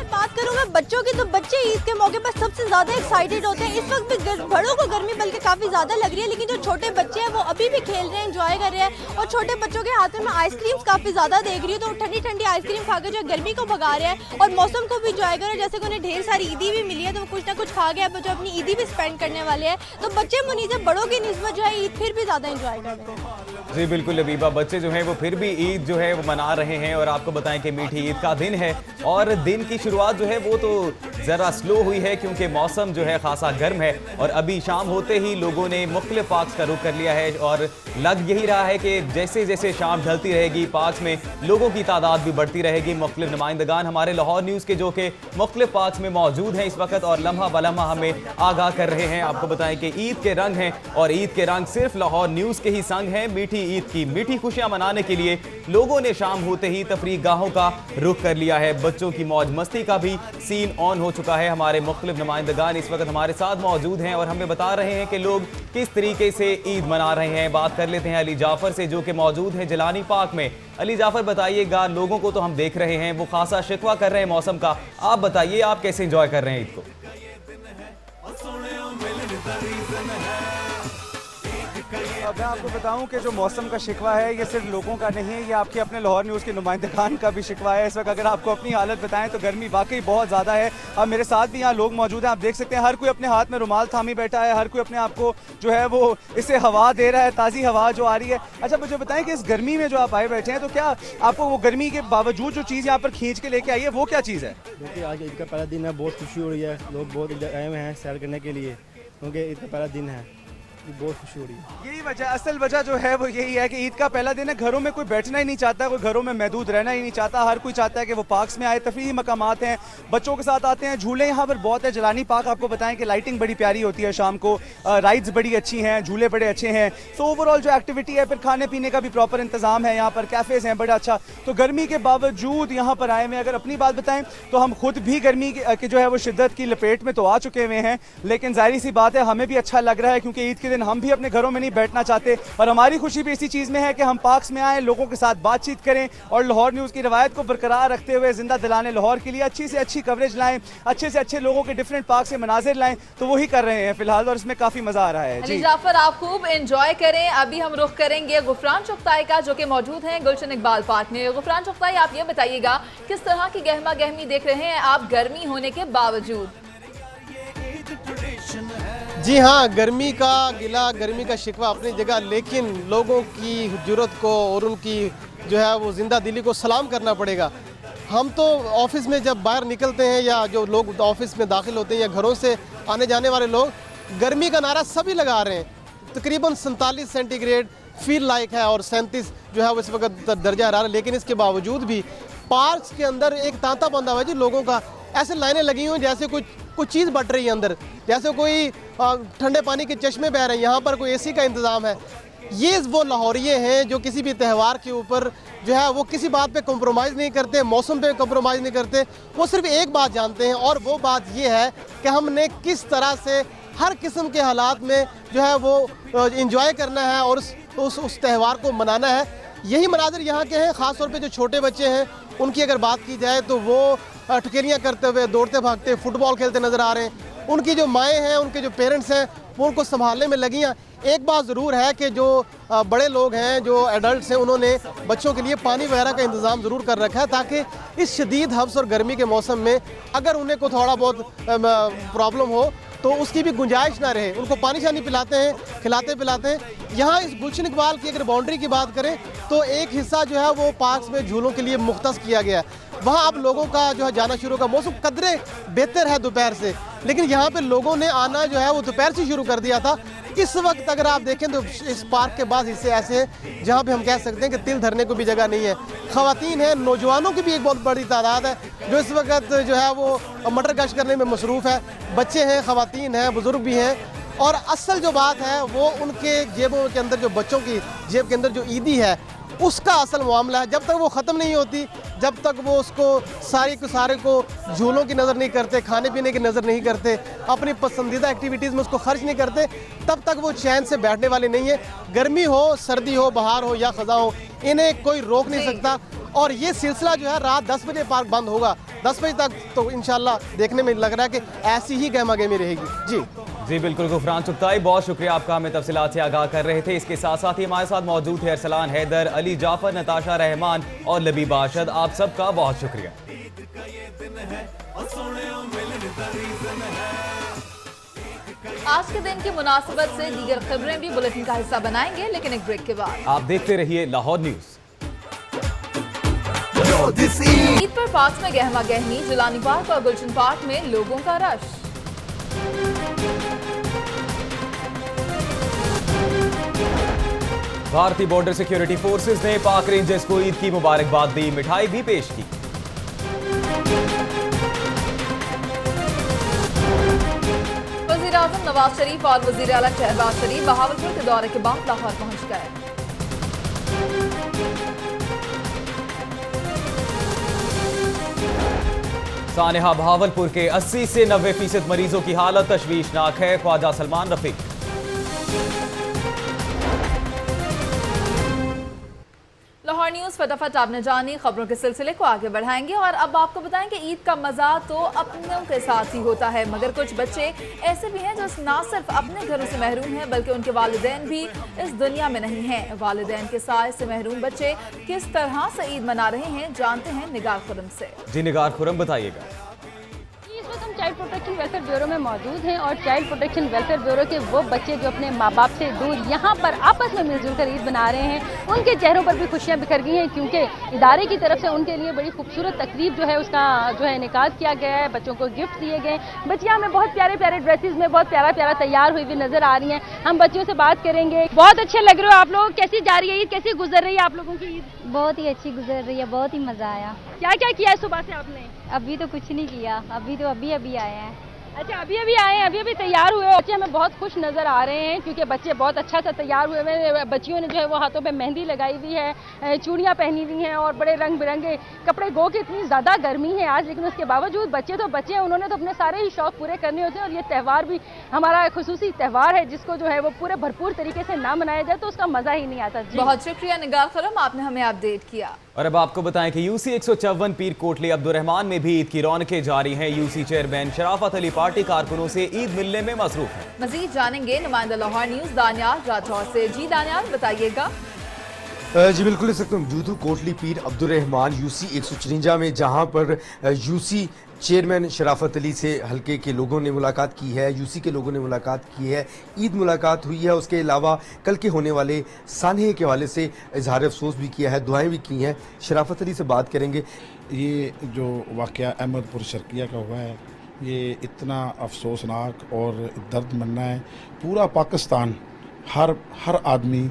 बात करूँ मैं बच्चों की, तो बच्चे ईद के मौके पर सबसे ज़्यादा एक्साइटेड होते हैं। इस वक्त भी बड़ों को गर्मी बल्कि काफ़ी ज़्यादा लग रही है, लेकिन जो छोटे बच्चे हैं वो अभी भी खेल रहे हैं, एंजॉय कर रहे हैं। और छोटे बच्चों के हाथ में आइसक्रीम्स काफ़ी ज़्यादा देख रही हूँ, तो ठंडी ठंडी आइसक्रीम खाकर जो गर्मी को भगा रहे हैं और मौसम को भी एंजॉय कर रहे हैं। जैसे कि उन्हें ढेर सारी ईदी भी मिली है, तो वो कुछ ना कुछ खा के जो अपनी ईदी भी स्पेंड करने वाले हैं। तो बच्चे मुनीज़े बड़ों की निस्बत जो है ईद फिर भी ज़्यादा एंजॉय कर रहे हैं। जी बिल्कुल लबीबा, बच्चे जो हैं वो फिर भी ईद जो है वो मना रहे हैं। और आपको बताएं कि मीठी ईद का दिन है और दिन की शुरुआत जो है वो तो ज़रा स्लो हुई है, क्योंकि मौसम जो है खासा गर्म है। और अभी शाम होते ही लोगों ने मुख्तलिफ पार्क्स का रुख कर लिया है और लग यही रहा है कि जैसे जैसे शाम ढलती रहेगी पार्क्स में लोगों की तादाद भी बढ़ती रहेगी। मुख्तलिफ नुमाइंदगान हमारे लाहौर न्यूज़ के जो कि मुख्तलिफ पार्क्स में मौजूद हैं इस वक्त और लम्हा बलम्हा हमें आगाह कर रहे हैं। आपको बताएं कि ईद के रंग हैं और ईद के रंग सिर्फ लाहौर न्यूज़ के ही संग हैं। मीठी ईद की मीठी खुशियां मनाने के लिए लोगों ने शाम होते ही तफरीह गाहों का रुख कर लिया है। बच्चों की मौज मस्ती का भी सीन ऑन हो चुका है। हमारे मुख्तलिफ नुमाइंदगान इस वक्त हमारे साथ मौजूद हैं और हमें बता रहे हैं कि लोग किस तरीके से ईद मना रहे हैं। बात कर लेते हैं अली जाफर से जो कि मौजूद है जिलानी पार्क में। अली जाफर, बताइएगा, लोगों को तो हम देख रहे हैं वो खासा शिकवा कर रहे हैं मौसम का, आप बताइए आप कैसे एंजॉय कर रहे हैं ईद को? मैं आपको बताऊं कि जो मौसम का शिकवा है ये सिर्फ लोगों का नहीं है, ये आपके अपने लाहौर न्यूज़ के नुमाइंदगान का भी शिकवा है। इस वक्त अगर आपको अपनी हालत बताएं तो गर्मी वाकई बहुत ज़्यादा है। अब मेरे साथ भी यहाँ लोग मौजूद हैं, आप देख सकते हैं हर कोई अपने हाथ में रुमाल थामी बैठा है, हर कोई अपने आप को जो है वो इससे हवा दे रहा है, ताज़ी हवा जो आ रही है। अच्छा, मुझे बताएं कि इस गर्मी में जो आप आए बैठे हैं तो क्या आपको वो गर्मी के बावजूद जो चीज़ यहाँ पर खींच के लेके आई है वो क्या चीज़ है? देखिए, आज ईद का पहला दिन है, बहुत खुशी हो रही है, लोग बहुत आए हुए हैं सैर करने के लिए, क्योंकि ईद का पहला दिन है, बहुत खुशी हो रही है। यही वजह, असल वजह जो है वो यही है कि ईद का पहला दिन है, घरों में कोई बैठना ही नहीं चाहता, कोई घरों में महदूद रहना ही नहीं चाहता। हर कोई चाहता है कि वो पार्क्स में आए, तफरीही मकामात हैं, बच्चों के साथ आते हैं। झूले यहाँ पर बहुत है। जिलानी पार्क आपको बताएं कि लाइटिंग बड़ी प्यारी होती है शाम को, राइड्स बड़ी अच्छी हैं, झूले बड़े अच्छे हैं। सो ओवरऑल जो एक्टिविटी है, फिर खाने पीने का भी प्रॉपर इंतजाम है, यहाँ पर कैफ़ेज़ हैं बड़ा अच्छा। तो गर्मी के बावजूद यहाँ पर आए हुए, अगर अपनी बात बताएं तो हम खुद भी गर्मी की जो है वो शिद्दत की लपेट में तो आ चुके हुए हैं, लेकिन जाहिर सी बात है हमें भी अच्छा लग रहा है, क्योंकि ईद के दिन हम भी अपने घरों नहीं बैठना चाहते। और हमारी खुशी भी इसी चीज़ में है कि हम पार्क्स में आएँ, लोगों के साथ बातचीत करें और लाहौर न्यूज़ की रवायत को बरकरार रखते हुए जिंदा दिलाने लाहौर के लिए अच्छी से अच्छी कवरेज लाएं, अच्छे से अच्छे लोगों के डिफरेंट पार्क से मनाजिर लाएं। तो वही कर रहे हैं फिलहाल और इसमें काफ़ी मज़ा आ रहा है। अली जाफर, आप खूब एंजॉय करें। अभी हम रुख करेंगे गुफरान चुगताई का जो कि मौजूद हैं गुलशन इकबाल पार्क में। गुफरान चुगताई, आप ये बताइएगा किस तरह की गहमा गहमी देख रहे हैं आप गर्मी होने के बावजूद? जी हाँ, गर्मी का गिला, गर्मी का शिकवा अपनी जगह, लेकिन लोगों की जुर्रत को और उनकी जो है वो जिंदा दिली को सलाम करना पड़ेगा। हम तो ऑफिस में जब बाहर निकलते हैं या जो लोग ऑफिस में दाखिल होते हैं या घरों से आने जाने वाले लोग, गर्मी का नारा सभी लगा रहे हैं। तकरीबन 47 सेंटीग्रेड फील लाइक है और 37 जो है वो इस वक्त दर्जा हरारत। लेकिन इसके बावजूद भी पार्क्स के अंदर एक तांता बंधा हुआ है जी लोगों का, ऐसे लाइनें लगी हुई जैसे कुछ चीज़ बट रही है अंदर, जैसे कोई ठंडे पानी के चश्मे बह रहे हैं। यहाँ पर कोई एसी का इंतज़ाम है, ये वो लाहौरिये हैं जो किसी भी त्यौहार के ऊपर जो है वो किसी बात पे कॉम्प्रोमाइज़ नहीं करते, मौसम पे कॉम्प्रोमाइज़ नहीं करते। वो सिर्फ एक बात जानते हैं और वो बात ये है कि हमने किस तरह से हर किस्म के हालात में जो है वो इंजॉय करना है और उस त्यौहार को मनाना है। यही मनाजिर यहाँ के हैं। ख़ास तौर पे जो छोटे बच्चे हैं उनकी अगर बात की जाए तो वो ठकेलियाँ करते हुए, दौड़ते भागते, फुटबॉल खेलते नज़र आ रहे हैं। उनकी जो माएँ हैं, उनके जो पेरेंट्स हैं, वो उनको संभालने में लगी हैं। एक बात ज़रूर है कि जो बड़े लोग हैं, जो एडल्ट्स हैं, उन्होंने बच्चों के लिए पानी वगैरह का इंतज़ाम ज़रूर कर रखा है ताकि इस शदीद हब्स और गर्मी के मौसम में अगर उन्हें को थोड़ा बहुत प्रॉब्लम हो तो उसकी भी गुंजाइश ना रहे। उनको पानी शानी पिलाते हैं, खिलाते पिलाते हैं। यहाँ इस गुलशन इकबाल की अगर बाउंड्री की बात करें तो एक हिस्सा जो है वो पार्क्स में झूलों के लिए मुख्तस किया गया है। वहाँ अब लोगों का जो है जाना शुरू का मौसम कदरे बेहतर है दोपहर से, लेकिन यहाँ पे लोगों ने आना जो है वो दोपहर से शुरू कर दिया था। इस वक्त अगर आप देखें तो इस पार्क के बाद हिस्से ऐसे हैं जहाँ पे हम कह सकते हैं कि तिल धरने को भी जगह नहीं है। ख़वातीन हैं, नौजवानों की भी एक बहुत बड़ी तादाद है जो इस वक्त जो है वो मटर गश्त करने में मसरूफ़ है। बच्चे हैं, ख़वातीन हैं, बुज़ुर्ग भी हैं। और असल जो बात है वो उनके जेबों के अंदर, जो बच्चों की जेब के अंदर जो ईदी है उसका असल मामला है। जब तक वो ख़त्म नहीं होती, जब तक वो उसको सारे को झूलों की नज़र नहीं करते, खाने पीने की नज़र नहीं करते, अपनी पसंदीदा एक्टिविटीज़ में उसको खर्च नहीं करते, तब तक वो चैन से बैठने वाले नहीं है। गर्मी हो, सर्दी हो, बहार हो या ख़ज़ा हो, इन्हें कोई रोक नहीं सकता। और ये सिलसिला जो है रात 10 बजे पार्क बंद होगा, 10 बजे तक तो इंशाल्लाह देखने में लग रहा है कि ऐसी ही गहमा गहमी रहेगी। जी बिल्कुल गुफरान चुगताई, बहुत शुक्रिया आपका, हमें तफसीलात से आगाह कर रहे थे। इसके साथ साथ ही हमारे साथ मौजूद है अरसलान हैदर, अली जाफर, नताशा रहमान और लबीबा अशद। आप सबका बहुत शुक्रिया। आज के दिन की मुनासिबत से दीगर खबरें भी बुलेटिन का हिस्सा बनाएंगे, लेकिन एक ब्रेक के बाद। आप देखते रहिए लाहौर न्यूज। ईद पर पार्क में गहमा गहमी, जिलानी पार्क और गुलशन पार्क में लोगों का रश। भारतीय बॉर्डर सिक्योरिटी फोर्सेस ने पाक रेंजर्स को ईद की मुबारकबाद दी, मिठाई भी पेश की। वज़ीर आज़म नवाज शरीफ और वज़ीर आला शहबाज शरीफ बहावलपुर के दौरे के बाद लाहौर पहुंच गए। सानेहा बहावलपुर के 80 से 90% मरीजों की हालत तशवीशनाक है, ख्वाजा सलमान रफीक। लाहौर न्यूज़ फटाफट आपने जानी खबरों के सिलसिले को आगे बढ़ाएंगे और अब आपको बताएं कि ईद का मज़ा तो अपनों के साथ ही होता है, मगर कुछ बच्चे ऐसे भी हैं जो ना सिर्फ अपने घरों से महरूम हैं बल्कि उनके वालिदैन भी इस दुनिया में नहीं हैं। वालिदैन के साए से महरूम बच्चे किस तरह से ईद मना रहे हैं, जानते हैं निगार खुरम से। जी निगार खुरम, बताइएगा। हम चाइल्ड प्रोटेक्शन वेलफेयर ब्यूरो में मौजूद हैं और चाइल्ड प्रोटेक्शन वेलफेयर ब्यूरो के वो बच्चे जो अपने माँ बाप से दूर यहाँ पर आपस में मिलजुल कर ईद मना रहे हैं, उनके चेहरों पर भी खुशियाँ बिखर गई हैं क्योंकि इदारे की तरफ से उनके लिए बड़ी खूबसूरत तकरीब जो है उसका जो है इनेकाद किया गया है। बच्चों को गिफ्ट दिए गए। बच्चियाँ में बहुत प्यारे प्यारे ड्रेसेस में बहुत प्यारा प्यारा तैयार हुई हुई नजर आ रही हैं। हम बच्चियों से बात करेंगे। बहुत अच्छे लग रहे हो आप लोग, कैसी जा रही है ईद, कैसी गुजर रही है आप लोगों की ईद? बहुत ही अच्छी गुजर रही है, बहुत ही मज़ा आया। क्या क्या किया है सुबह से आपने? अभी तो कुछ नहीं किया, अभी आए हैं। अच्छा, अभी आए हैं, अभी तैयार हुए। बच्चे हमें बहुत खुश नज़र आ रहे हैं क्योंकि बच्चे बहुत अच्छा सा तैयार हुए हैं। बच्चियों ने जो है वो हाथों पे मेहंदी लगाई हुई है, चूड़ियाँ पहनी हुई हैं और बड़े रंग बिरंगे कपड़े। गो कि इतनी ज़्यादा गर्मी है आज, लेकिन उसके बावजूद बच्चे तो बच्चे हैं, उन्होंने तो अपने सारे ही शौक पूरे करने होते हैं। और ये त्यौहार भी हमारा खुसूसी त्यौहार है जिसको जो है वो पूरे भरपूर तरीके से ना मनाया जाए तो उसका मज़ा ही नहीं आता। बहुत शुक्रिया निगार खुरम, आपने हमें अपडेट किया। और अब आपको बताएं कि यूसी 154 पीर कोटली अब्दुर्रहमान में भी ईद की रौनकें जारी हैं। यूसी चेयरमैन शराफत अली पार्टी कारकुनों से ईद मिलने में मसरूफ है। मजीद जानेंगे नुमाइंदा लाहौर न्यूज़ दानियाल राठौर से। जी दानियाल, बताइएगा। जी बिल्कुल, इस वक्त मौजूद हूँ कोटली पीर अब्दुर्रहमान यूसी 154 में, जहाँ पर यूसी चेयरमैन शराफत अली से हल्के के लोगों ने मुलाकात की है, यूसी के लोगों ने मुलाकात की है, ईद मुलाकात हुई है। उसके अलावा कल के होने वाले सानहे के हवाले से इजहार अफसोस भी किया है, दुआएं भी की हैं। शराफत अली से बात करेंगे। ये जो वाक़या अहमदपुर शर्किया का हुआ है, ये इतना अफसोसनाक और दर्द मन्ना है। पूरा पाकिस्तान हर आदमी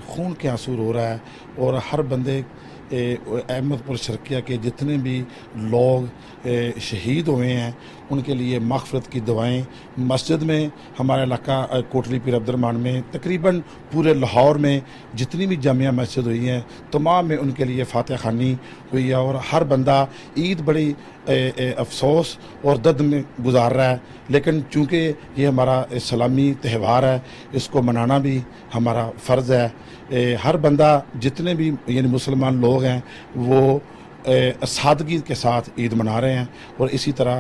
खून के आंसू रो रहा है और हर बंदे अहमदपुर शर्किया के जितने भी लोग शहीद हुए हैं उनके लिए मग़फ़िरत की दुआएं। मस्जिद में हमारा इलाका कोटली पीर अब्दुर्रहमान में तकरीबन पूरे लाहौर में जितनी भी जामिया मस्जिद हुई हैं तमाम में उनके लिए फातिहा ख़वानी हुई है और हर बंदा ईद बड़ी अफसोस और दर्द में गुजार रहा है। लेकिन चूँकि ये हमारा इस्लामी त्यौहार है इसको मनाना भी हमारा फ़र्ज़ है। हर बंदा जितने भी यानी मुसलमान लोग हैं वो सादगी के साथ ईद मना रहे हैं और इसी तरह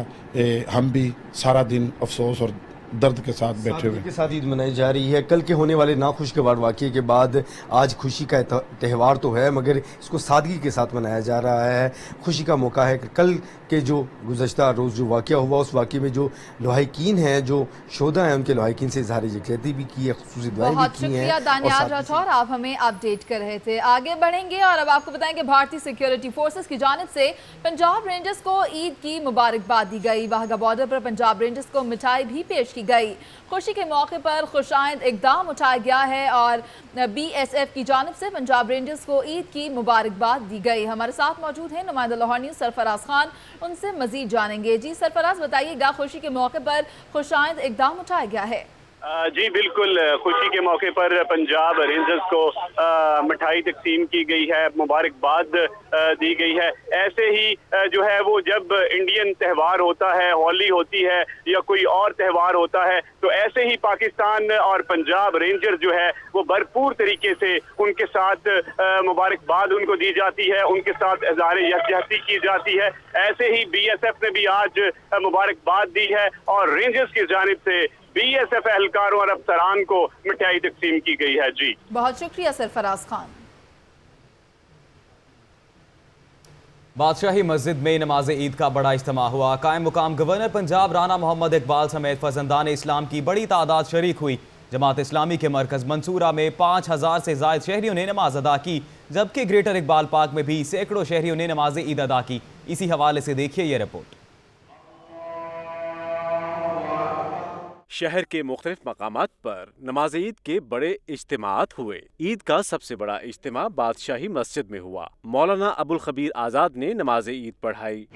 हम भी सारा दिन अफसोस और दर्द के साथ बैठे हुए के साथ ईद मनाई जा रही है। कल के होने वाले नाखुशगवार वाक़ये के बाद आज खुशी का त्यौहार तो है मगर इसको सादगी के साथ मनाया जा रहा है। खुशी का मौका है कि कल के जो गुज़श्ता रोज़ जो वाक़या हुआ उस वाक़ये में जो लहाइकीन हैं जो शोधा हैं उनके लहाइकीन से इज़हार यकजहती भी की है, खुसूसी दुआएं भी की हैं। शुक्रिया दानियाल राठौर, आप हमें अपडेट कर रहे थे। आगे बढ़ेंगे और अब आपको बताएंगे भारतीय सिक्योरिटी फोर्सेस की जानिब से पंजाब रेंजर्स को ईद की मुबारकबाद दी गई। वाहगा बॉर्डर पर पंजाब रेंजर्स को मिठाई भी पेश की गई। खुशी के मौके पर खुशाइंद इकदाम उठाया गया है और BSF की जानिब से पंजाब रेंजर्स को ईद की मुबारकबाद दी गई। हमारे साथ मौजूद हैं नुमाइंदा लाहौर न्यूज़ सरफराज खान, उनसे मजीद जानेंगे। जी सरफराज, बताइएगा खुशी के मौके पर खुशाइंद इकदाम उठाया गया है। जी बिल्कुल, खुशी के मौके पर पंजाब रेंजर्स को मिठाई तकसीम की गई है, मुबारकबाद दी गई है। ऐसे ही जो है वो जब इंडियन त्यौहार होता है, होली होती है या कोई और त्यौहार होता है तो ऐसे ही पाकिस्तान और पंजाब रेंजर्स जो है वो भरपूर तरीके से उनके साथ मुबारकबाद उनको दी जाती है, उनके साथ इज़हार यकजहती की जाती है। ऐसे ही BSF ने भी आज मुबारकबाद दी है और रेंजर्स की जानिब से BSF एहलकारों और अफसरान को मिठाई तकसीम की गई है। जी बहुत शुक्रिया सरफराज खान। बादशाही मस्जिद में नमाज ईद का बड़ा इज्तिमा हुआ। कायम मुकाम गवर्नर पंजाब राना मोहम्मद इकबाल समेत फजंदान इस्लाम की बड़ी तादाद शरीक हुई। जमात इस्लामी के मरकज मंसूरा में 5000 से जायद शहरियों ने नमाज अदा की, जबकि ग्रेटर इकबाल पार्क में भी सैकड़ों शहरियों ने नमाज ईद अदा की। इसी हवाले से देखिए ये रिपोर्ट। शहर के मुख्तलिफ मकामात पर नमाज ईद के बड़े इज्तिमात हुए। ईद का सबसे बड़ा इज्तिमा बादशाही मस्जिद में हुआ। मौलाना अबुल खबीर आज़ाद ने नमाज ईद पढ़ाई।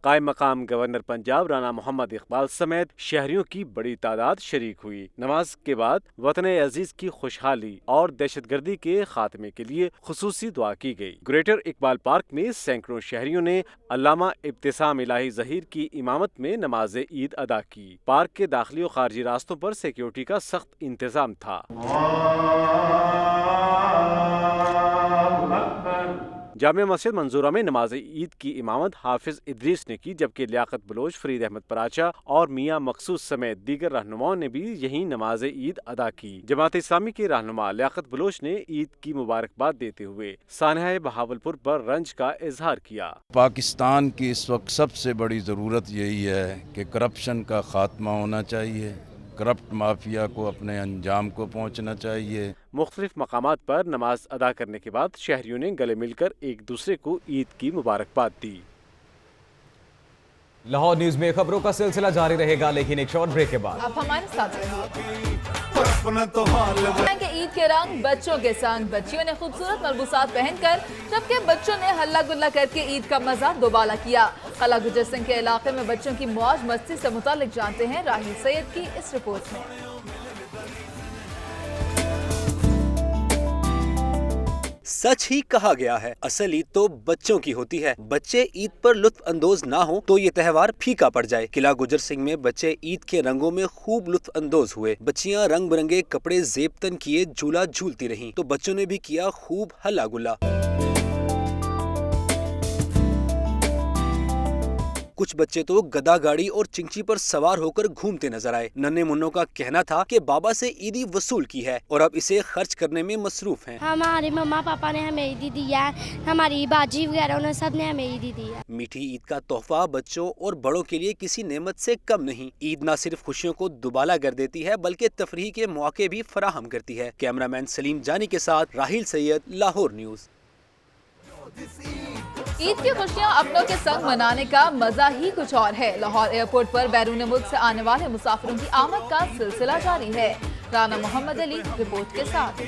कायम मकाम गवर्नर पंजाब राना मोहम्मद इकबाल समेत शहरियों की बड़ी तादाद शरीक हुई। नमाज के बाद वतन अजीज की खुशहाली और दहशतगर्दी के खात्मे के लिए खुसूसी दुआ की गई। ग्रेटर इकबाल पार्क में सैकड़ों शहरियों ने अल्लामा इब्तिसाम इलाही ज़हीर की इमामत में नमाज ईद अदा की। पार्क के दाखिली और खारजी रास्तों पर सिक्योरिटी का सख्त इंतजाम था। जामिया मस्जिद मंजूरा में नमाज ईद की इमामत हाफिज इदरीस ने की, जबकि लियाकत बलोच, फरीद अहमद पराचा और मियाँ मकसूद समेत दीगर रहनुमाओं ने भी यही नमाज ईद अदा की। जमात इस्लामी के रहनुमा लियाकत बलोच ने ईद की मुबारकबाद देते हुए सानहा बहावलपुर पर रंज का इजहार किया। पाकिस्तान की इस वक्त सबसे बड़ी ज़रूरत यही है कि करप्शन का खात्मा होना चाहिए, करप्ट माफिया को अपने अंजाम को पहुंचना चाहिए। मुख्तलिफ मकामात पर नमाज अदा करने के बाद शहरियों ने गले मिलकर एक दूसरे को ईद की मुबारकबाद दी। लाहौर न्यूज में खबरों का सिलसिला जारी रहेगा, लेकिन एक शॉर्ट ब्रेक के बाद आप हमारे साथ रहिए। ईद के रंग बच्चों के संग बच्चियों ने खूबसूरत मलबूसात पहनकर, जबकि बच्चों ने हल्ला गुल्ला करके ईद का मजा दोबाला किया। कला गुजर सिंह के इलाके में बच्चों की मौज मस्ती से मुतालिक जानते हैं राहिल सैयद की इस रिपोर्ट में। सच ही कहा गया है, असल ईद तो बच्चों की होती है। बच्चे ईद पर लुत्फ अंदोज ना हो तो ये त्यौहार फीका पड़ जाए। किला गुजर सिंह में बच्चे ईद के रंगों में खूब लुत्फ अंदोज हुए। बच्चियां रंग बिरंगे कपड़े जेब-तन किए झूला झूलती रहीं, तो बच्चों ने भी किया खूब हल्ला गुल्ला। कुछ बच्चे तो गदा गाड़ी और चिंची पर सवार होकर घूमते नजर आए। नन्हे मुन्नों का कहना था कि बाबा से ईदी वसूल की है और अब इसे खर्च करने में मसरूफ हैं। हमारे मम्मा पापा ने हमें ईदी दिया है, हमारी बाजी वगैरह उन्होंने सब ने हमें ईदी दी है। मीठी ईद का तोहफा बच्चों और बड़ों के लिए किसी नेमत से कम नहीं। ईद न सिर्फ खुशियों को दुबाला कर देती है बल्कि तफरीह के मौके भी फराहम करती है। कैमरामैन सलीम जानी के साथ राहिल सैयद, लाहौर न्यूज। ईद की खुशियां अपनों के संग मनाने का मजा ही कुछ और है। लाहौर एयरपोर्ट पर बैरून मुल्क से आने वाले मुसाफिरों की आमद का सिलसिला जारी है। राना मोहम्मद अली रिपोर्ट के साथ।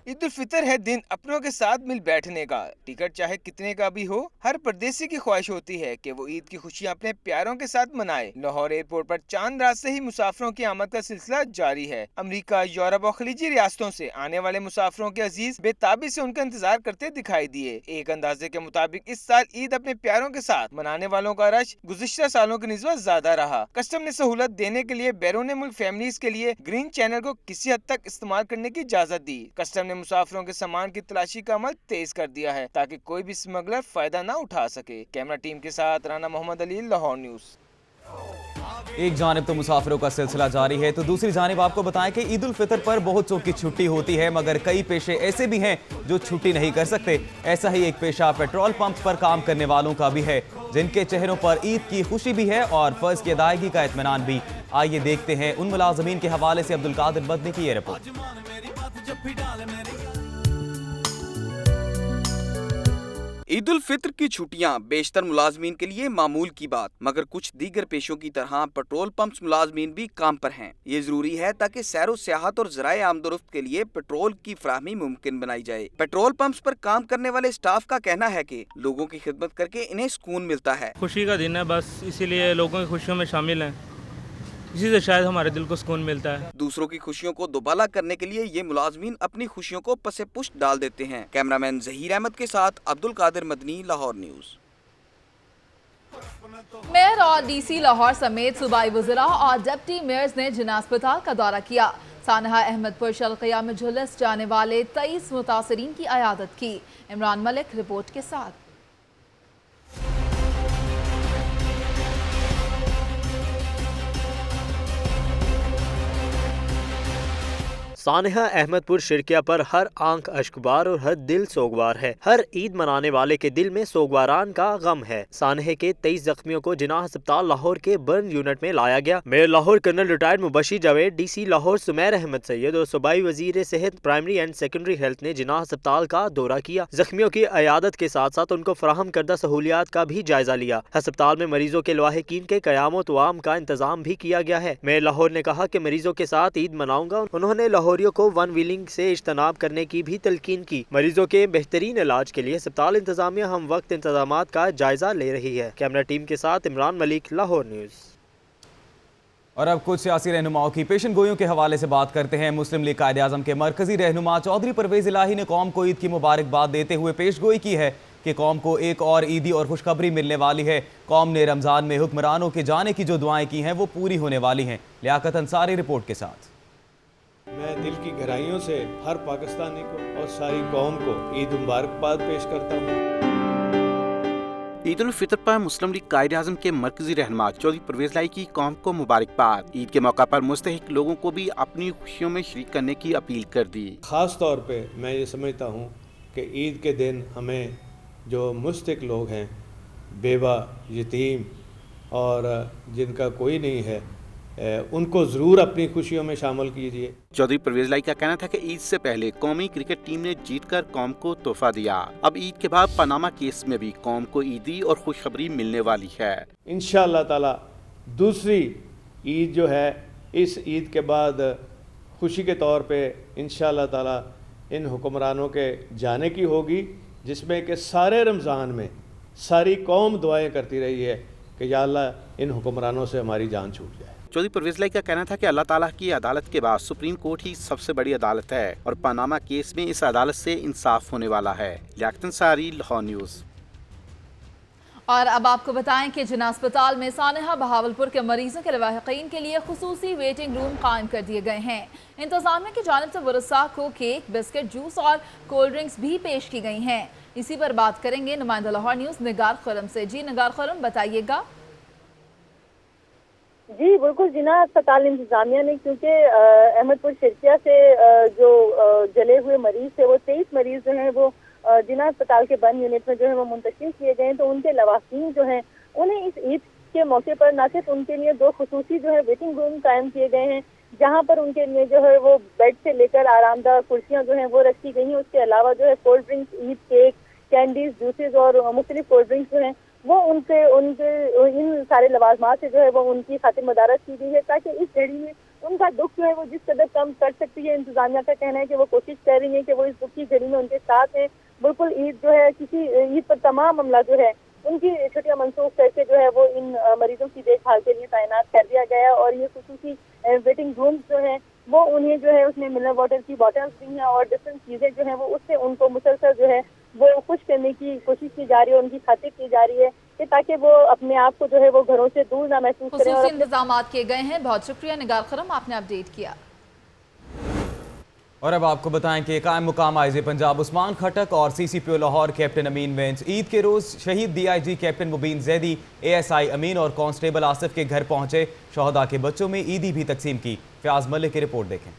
ईद उल फितर है दिन अपनों के साथ मिल बैठने का। टिकट चाहे कितने का भी हो, हर परदेसी की ख्वाहिश होती है कि वो ईद की खुशियां अपने प्यारों के साथ मनाए। लाहौर एयरपोर्ट पर चांद रात से ही मुसाफिरों की आमद का सिलसिला जारी है। अमेरिका, यूरोप और खलीजी रियासतों से आने वाले मुसाफिरों के अजीज बेताबी से उनका इंतजार करते दिखाई दिए। एक अंदाजे के मुताबिक इस साल ईद अपने प्यारों के साथ मनाने वालों का रश गुज़िश्ता सालों की निस्बत ज्यादा रहा। कस्टम ने सहूलत देने के लिए बैरून मुल्क फैमिलीज के लिए ग्रीन चैनल को किसी हद तक इस्तेमाल करने की इजाजत दी। कस्टम ने मुसाफिरों के सामान की तलाशी का अमल तेज कर दिया है ताकि कोई भी स्मगलर फायदा न उठा सके। कैमरा टीम के साथ राना मोहम्मद अली, लाहौर न्यूज। एक जानिब तो मुसाफिरों का सिलसिला जारी है तो दूसरी जानिब आपको बताएं कि ईद उल फितर पर बहुतों की छुट्टी होती है, मगर कई पेशे ऐसे भी हैं जो छुट्टी नहीं कर सकते। ऐसा ही एक पेशा पेट्रोल पंप पर काम करने वालों का भी है, जिनके चेहरों पर ईद की खुशी भी है और फर्ज की अदायगी का इत्मीनान भी। आइए देखते हैं उन मुलाजमीन के हवाले से अब्दुल कादिर मदनी की ये रिपोर्ट। ईद उल फित्र की छुट्टियां बेशतर मुलाजमीन के लिए मामूल की बात, मगर कुछ दीगर पेशों की तरह पेट्रोल पंप्स मुलाजमीन भी काम पर हैं। ये जरूरी है ताकि सैरो सियाहत और ज़राए आमदोरफ्त के लिए पेट्रोल की फराहमी मुमकिन बनाई जाए। पेट्रोल पंप्स पर काम करने वाले स्टाफ का कहना है कि लोगों की खिदमत करके इन्हें सुकून मिलता है। खुशी का दिन है, बस इसीलिए लोगों की खुशियों में शामिल हैं, इसी से शायद हमारे दिल को सुकून मिलता है। दूसरों की खुशियों को दोबाला करने के लिए ये मुलाजमीन अपनी खुशियों को पसे पुष्ट डाल देते हैं। कैमरामैन जहीर अहमद के साथ अब्दुल कादिर मदनी, लाहौर न्यूज। मेयर और डीसी लाहौर समेत सूबाई वज़रा और डिप्टी मेयर्स ने जिना अस्पताल का दौरा किया। सानहा अहमदपुर शल्किया में झुलस जाने वाले 23 मुतासरीन की अयादत की। इमरान मलिक रिपोर्ट के साथ। सानहा अहमदपुर शिरकिया पर हर आंख अश्कबार और हर दिल सोगवार है। हर ईद मनाने वाले के दिल में सोगवारान का गम है। सानहे के 23 जख्मियों को जिना अस्पताल लाहौर के बर्न यूनिट में लाया गया। Mayor Lahore colonel retired Mubashir Javed, DC Lahore Sumair Ahmad Syed और सूबाई वजीर सेहत प्राइमरी एंड सेकेंडरी हेल्थ ने जिना अस्पताल का दौरा किया। जख्मियों की अयादत के साथ साथ उनको फराहम करदा सहूलियात का भी जायजा लिया। अस्पताल में मरीजों के लवाहिकीन के क़याम तवाम का इंतजाम भी किया गया है। मेयर लाहौर ने कहा कि मरीजों के साथ ईद मनाऊंगा। उन्होंने लाहौरियों को वन व्हीलिंग से इज्तनाब करने की भी तलकीन की। मरीजों के बेहतरीन इलाज के लिए अस्पताल इंतजामिया हम वक्त इंतजामात का जायजा ले रही है। कैमरा टीम के साथ इमरान मलिक, लाहौर न्यूज। और अब कुछ सियासी रहनुमाओं की पेशन गोइयों के हवाले से बात करते हैं। मुस्लिम लीग कायदे आज़म के मरकजी रहनुमा चौधरी परवेज इलाही ने कौम को ईद की मुबारकबाद देते हुए पेश गोई की है कि कौम को एक और ईदी और खुशखबरी मिलने वाली है। कौम ने रमज़ान में हुक्मरानों के जाने की जो दुआएं की हैं वो पूरी होने वाली हैं। लियाकत अंसारी रिपोर्ट के साथ। मैं दिल की गहराइयों से हर पाकिस्तानी को और सारी कौम को ईद मुबारकबाद पेश करता हूँ। ईद उल फितर पर मुस्लिम लीग कायदे आज़म के मरकजी रहनुमा चौधरी परवेज इलाही की कौम को मुबारकबाद। ईद के मौका पर मुस्तहिक लोगों को भी अपनी खुशियों में शरीक करने की अपील कर दी। ख़ास तौर पे मैं ये समझता हूँ कि ईद के दिन हमें जो मुस्तहिक लोग हैं, बेवा, यतीम और जिनका कोई नहीं है, उनको ज़रूर अपनी खुशियों में शामिल कीजिए। चौधरी परवेज इलाही का कहना था कि ईद से पहले कौमी क्रिकेट टीम ने जीतकर कौम को तोहफा दिया। अब ईद के बाद पनामा केस में भी कौम को ईदी और खुशखबरी मिलने वाली है। इंशाअल्लाह ताला दूसरी ईद जो है, इस ईद के बाद खुशी के तौर पे इंशाअल्लाह ताला इन हुक्मरानों के जाने की होगी, जिसमें कि सारे रमज़ान में सारी कौम दुआएं करती रही है कि या अल्लाह इन हुक्मरानों से हमारी जान छूट जाए। चौधरी परवेज इलाही का कहना था कि अल्लाह ताला की अदालत के बाद सुप्रीम कोर्ट ही सबसे बड़ी अदालत है और पनामा केस में इस अदालत से इंसाफ होने वाला है। लियाकत अंसारी, लाहौर न्यूज़। और अब आपको बताएं कि जिना अस्पताल में सानहा बहावलपुर के मरीजों के लवाहिकीन के लिए खुसूसी वेटिंग रूम कायम कर दिए गए हैं। इंतजामिया की जानिब से वरसा को केक, बिस्किट, जूस और कोल्ड ड्रिंक्स भी पेश की गई हैं। इसी पर बात करेंगे नुमाइंदा लाहौर न्यूज़ निगार खुरम से। जी निगार खुरम, बताइएगा। जी बिल्कुल, जिना अस्पताल इंतजामिया ने, क्योंकि अहमदपुर शिरकिया से जो जले हुए मरीज थे वो 23 मरीज जो हैं वो जिना अस्पताल के बंद यूनिट में जो है वो मुंतकिल किए गए हैं। तो उनके लवाकिन जो हैं उन्हें इस ईद के मौके पर न सिर्फ उनके लिए 2 खुसूसी जो है वेटिंग रूम कायम किए गए हैं, जहाँ पर उनके लिए जो है वो बेड से लेकर आरामदाह कुर्सियाँ जो हैं वो रखी गई हैं। उसके अलावा जो है cold drinks, Eid cake, candies, juices और मुख्तलिफ कोल्ड ड्रिंक्स जो हैं वो उनके इन सारे लवाजमात से जो है वो उनकी खातिर मदारत की गई है ताकि इस घड़ी में उनका दुख जो है वो जिस कदर कम कर सकती है। इंतजामिया का कहना है कि वो कोशिश कर रही है कि वो इस दुख की घड़ी में उनके साथ हैं। बिल्कुल ईद जो है किसी ईद पर तमाम अमला जो है उनकी छुट्टियां मनसूख करके जो है वो इन मरीजों की देखभाल के लिए तैनात कर दिया गया है और ये खुसूसी वेटिंग रूम्स जो हैं वो उन्हें जो है उसमें मिनरल वाटर की बॉटल्स दी हैं और डिफरेंट चीज़ें जो हैं वो उससे उनको मुसलसल जो है वो खुश करने की कोशिश की जा रही है, उनकी खातिर की जा रही है कि ताकि वो अपने आप को जो है वो घरों से दूर ना महसूस करें। खुसूसी इंतजाम किए गए हैं। बहुत शुक्रिया निगार खरम, आपने अपडेट किया। और अब आपको बताएं कि कायम मुकाम आईजी पंजाब उस्मान खटक और सीसीपीओ लाहौर कैप्टन अमीन वेंस ईद के रोज़ शहीद डीआईजी कैप्टन मुबीन जैदी, एएसआई अमीन और कांस्टेबल आसिफ के घर पहुंचे। शहदा के बच्चों में ईदी भी तकसीम की। फयाज मलिक की रिपोर्ट देखें।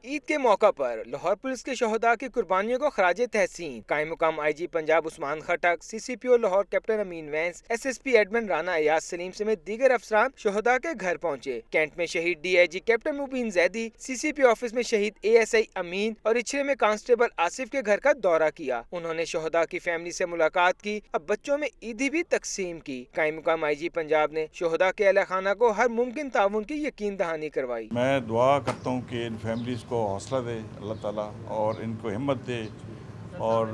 ईद के मौका पर लाहौर पुलिस के शहदा की कुर्बानियों को खराज तहसीन कायम मुकाम IG Punjab Usman Khattak, CCPO Lahore captain Amin Wains, SSP admin Rana Ayaz Saleem समेत दीगर अफसरान शहदा के घर पहुंचे। कैंट में शहीद डीआईजी कैप्टन मुबीन जैदी, सीसीपीओ ऑफिस में शहीद एएसआई अमीन और इछरे में कांस्टेबल आसिफ के घर का दौरा किया। उन्होंने शहदा की फैमिली से मुलाकात की। अब बच्चों में ईदी भी तकसीम की। कायम मुकाम आईजी पंजाब ने शहदा के अहले खाना को हर मुमकिन ताउन की यकीन दहानी करवाई। मैं दुआ करता हूँ कि इन फैमिलीज को हौसला दे अल्लाह ताला और इनको हिम्मत दे और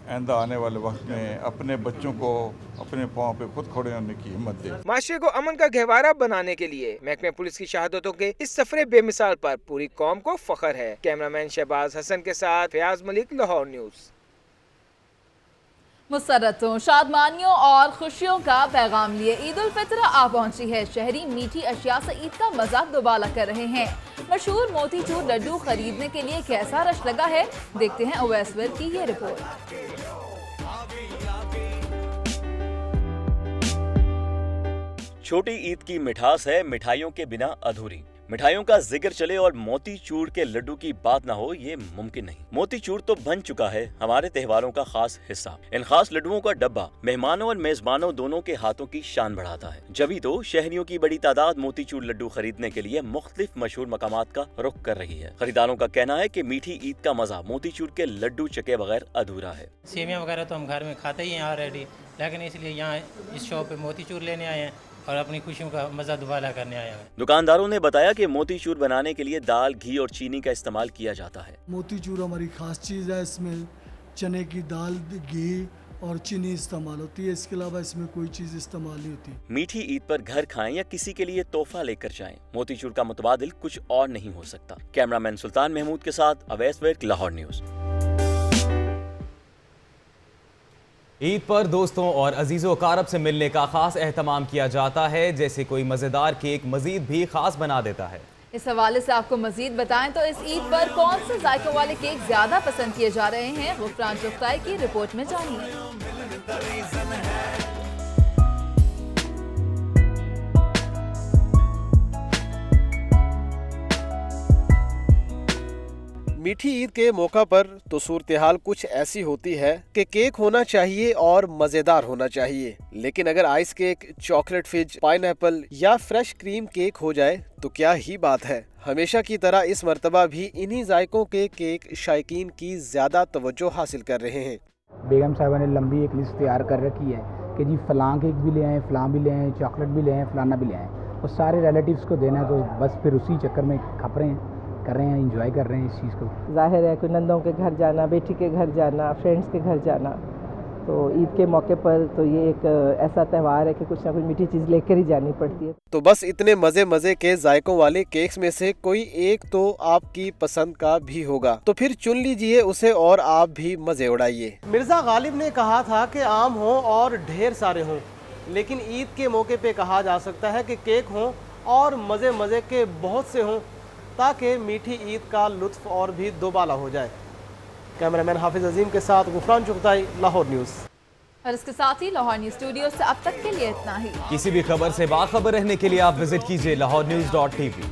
आइंदा आने वाले वक्त में अपने बच्चों को अपने पाँव पे खुद खड़े होने की हिम्मत दे। माशरे को अमन का गहवारा बनाने के लिए महकमे पुलिस की शहादतों के इस सफरे बेमिसाल पर पूरी कौम को फख्र है। कैमरामैन शहबाज हसन के साथ फयाज मलिक, लाहौर न्यूज़। मुसरतों, शादमानियों और खुशियों का पैगाम लिए ईद उल फित्र आ पहुंची है। शहरी मीठी अशिया से ईद का मजा दुबाला कर रहे हैं। मशहूर मोतीचूर लड्डू खरीदने के लिए कैसा रश लगा है, देखते हैं अवैस की ये रिपोर्ट। छोटी ईद की मिठास है मिठाइयों के बिना अधूरी। मिठाइयों का जिक्र चले और मोतीचूर के लड्डू की बात ना हो, ये मुमकिन नहीं। मोतीचूर तो बन चुका है हमारे त्योहारों का खास हिस्सा। इन खास लड्डुओं का डब्बा मेहमानों और मेजबानों दोनों के हाथों की शान बढ़ाता है। जभी तो शहरियों की बड़ी तादाद मोतीचूर लड्डू खरीदने के लिए मुख्तलिफ मशहूर मकामात का रुख कर रही है। खरीदारों का कहना है कि मीठी ईद का मजा मोतीचूर के लड्डू चके बगैर अधूरा है। सेवियाँ वगैरह तो हम घर में खाते ही हैं ऑलरेडी, लेकिन इसलिए यहाँ इस शॉप पे मोतीचूर लेने आए हैं और अपनी खुशियों का मजा दुबाला करने आया है। दुकानदारों ने बताया कि मोतीचूर बनाने के लिए दाल, घी और चीनी का इस्तेमाल किया जाता है। मोतीचूर हमारी खास चीज़ है। इसमें चने की दाल, घी और चीनी इस्तेमाल होती है। इसके अलावा इसमें कोई चीज़ इस्तेमाल नहीं होती। मीठी ईद पर घर खाएं या किसी के लिए तोहफा लेकर जाएं, मोतीचूर का मुतबादिल कुछ और नहीं हो सकता। कैमरामैन सुल्तान महमूद के साथ अवैस वर्क, लाहौर न्यूज़। ईद पर दोस्तों और अजीज़ों कारब से मिलने का खास एहतमाम किया जाता है, जैसे कोई मज़ेदार केक मज़ीद भी खास बना देता है। इस हवाले से आपको मजीद बताएं तो इस ईद पर कौन से जायकों वाले केक ज्यादा पसंद किए जा रहे हैं, गुफरान चुगताई की रिपोर्ट में जानिए। मीठी ईद के मौका पर तो सूरत हाल कुछ ऐसी होती है कि केक होना चाहिए और मजेदार होना चाहिए, लेकिन अगर आइस केक, चॉकलेट फिज, पाइनएप्पल या फ्रेश क्रीम केक हो जाए तो क्या ही बात है। हमेशा की तरह इस मर्तबा भी इन्हीं जायकों के केक शायकीन की ज्यादा तवज्जो हासिल कर रहे हैं। बेगम साहिबा ने लंबी एक लिस्ट तैयार कर रखी है कि जी फलां केक भी ले आएँ, फलां भी ले आएँ, चॉकलेट भी ले आएँ, फलाना भी ले आएँ, और सारे रिलेटिव्स को देना है। तो बस फिर उसी चक्कर में खप रहे हैं, कर रहे हैं, एंजॉय कर रहे हैं इस चीज़ को। जाहिर है कोई नंदों के घर जाना, बेटी के घर जाना, फ्रेंड्स के घर जाना, तो ईद के मौके पर तो ये एक ऐसा त्यौहार है कि कुछ ना कुछ मीठी चीज़ लेकर ही जानी पड़ती है। तो बस इतने मज़े मज़े के जायकों वाले केक्स में से कोई एक तो आपकी पसंद का भी होगा, तो फिर चुन लीजिए उसे और आप भी मज़े उड़ाइए। मिर्ज़ा गालिब ने कहा था कि आम हो और ढेर सारे हों, लेकिन ईद के मौके पे कहा जा सकता है कि केक हों और मज़े मज़े के बहुत से हों, ताकि मीठी ईद का लुत्फ और भी दोबाला हो जाए। कैमरामैन हाफिज अजीम के साथ गुफरान चुगताई, लाहौर न्यूज़। और इसके साथ ही लाहौर न्यूज़ स्टूडियो से अब तक के लिए इतना ही। किसी भी खबर से बाखबर रहने के लिए आप विजिट कीजिए lahorenews.tv।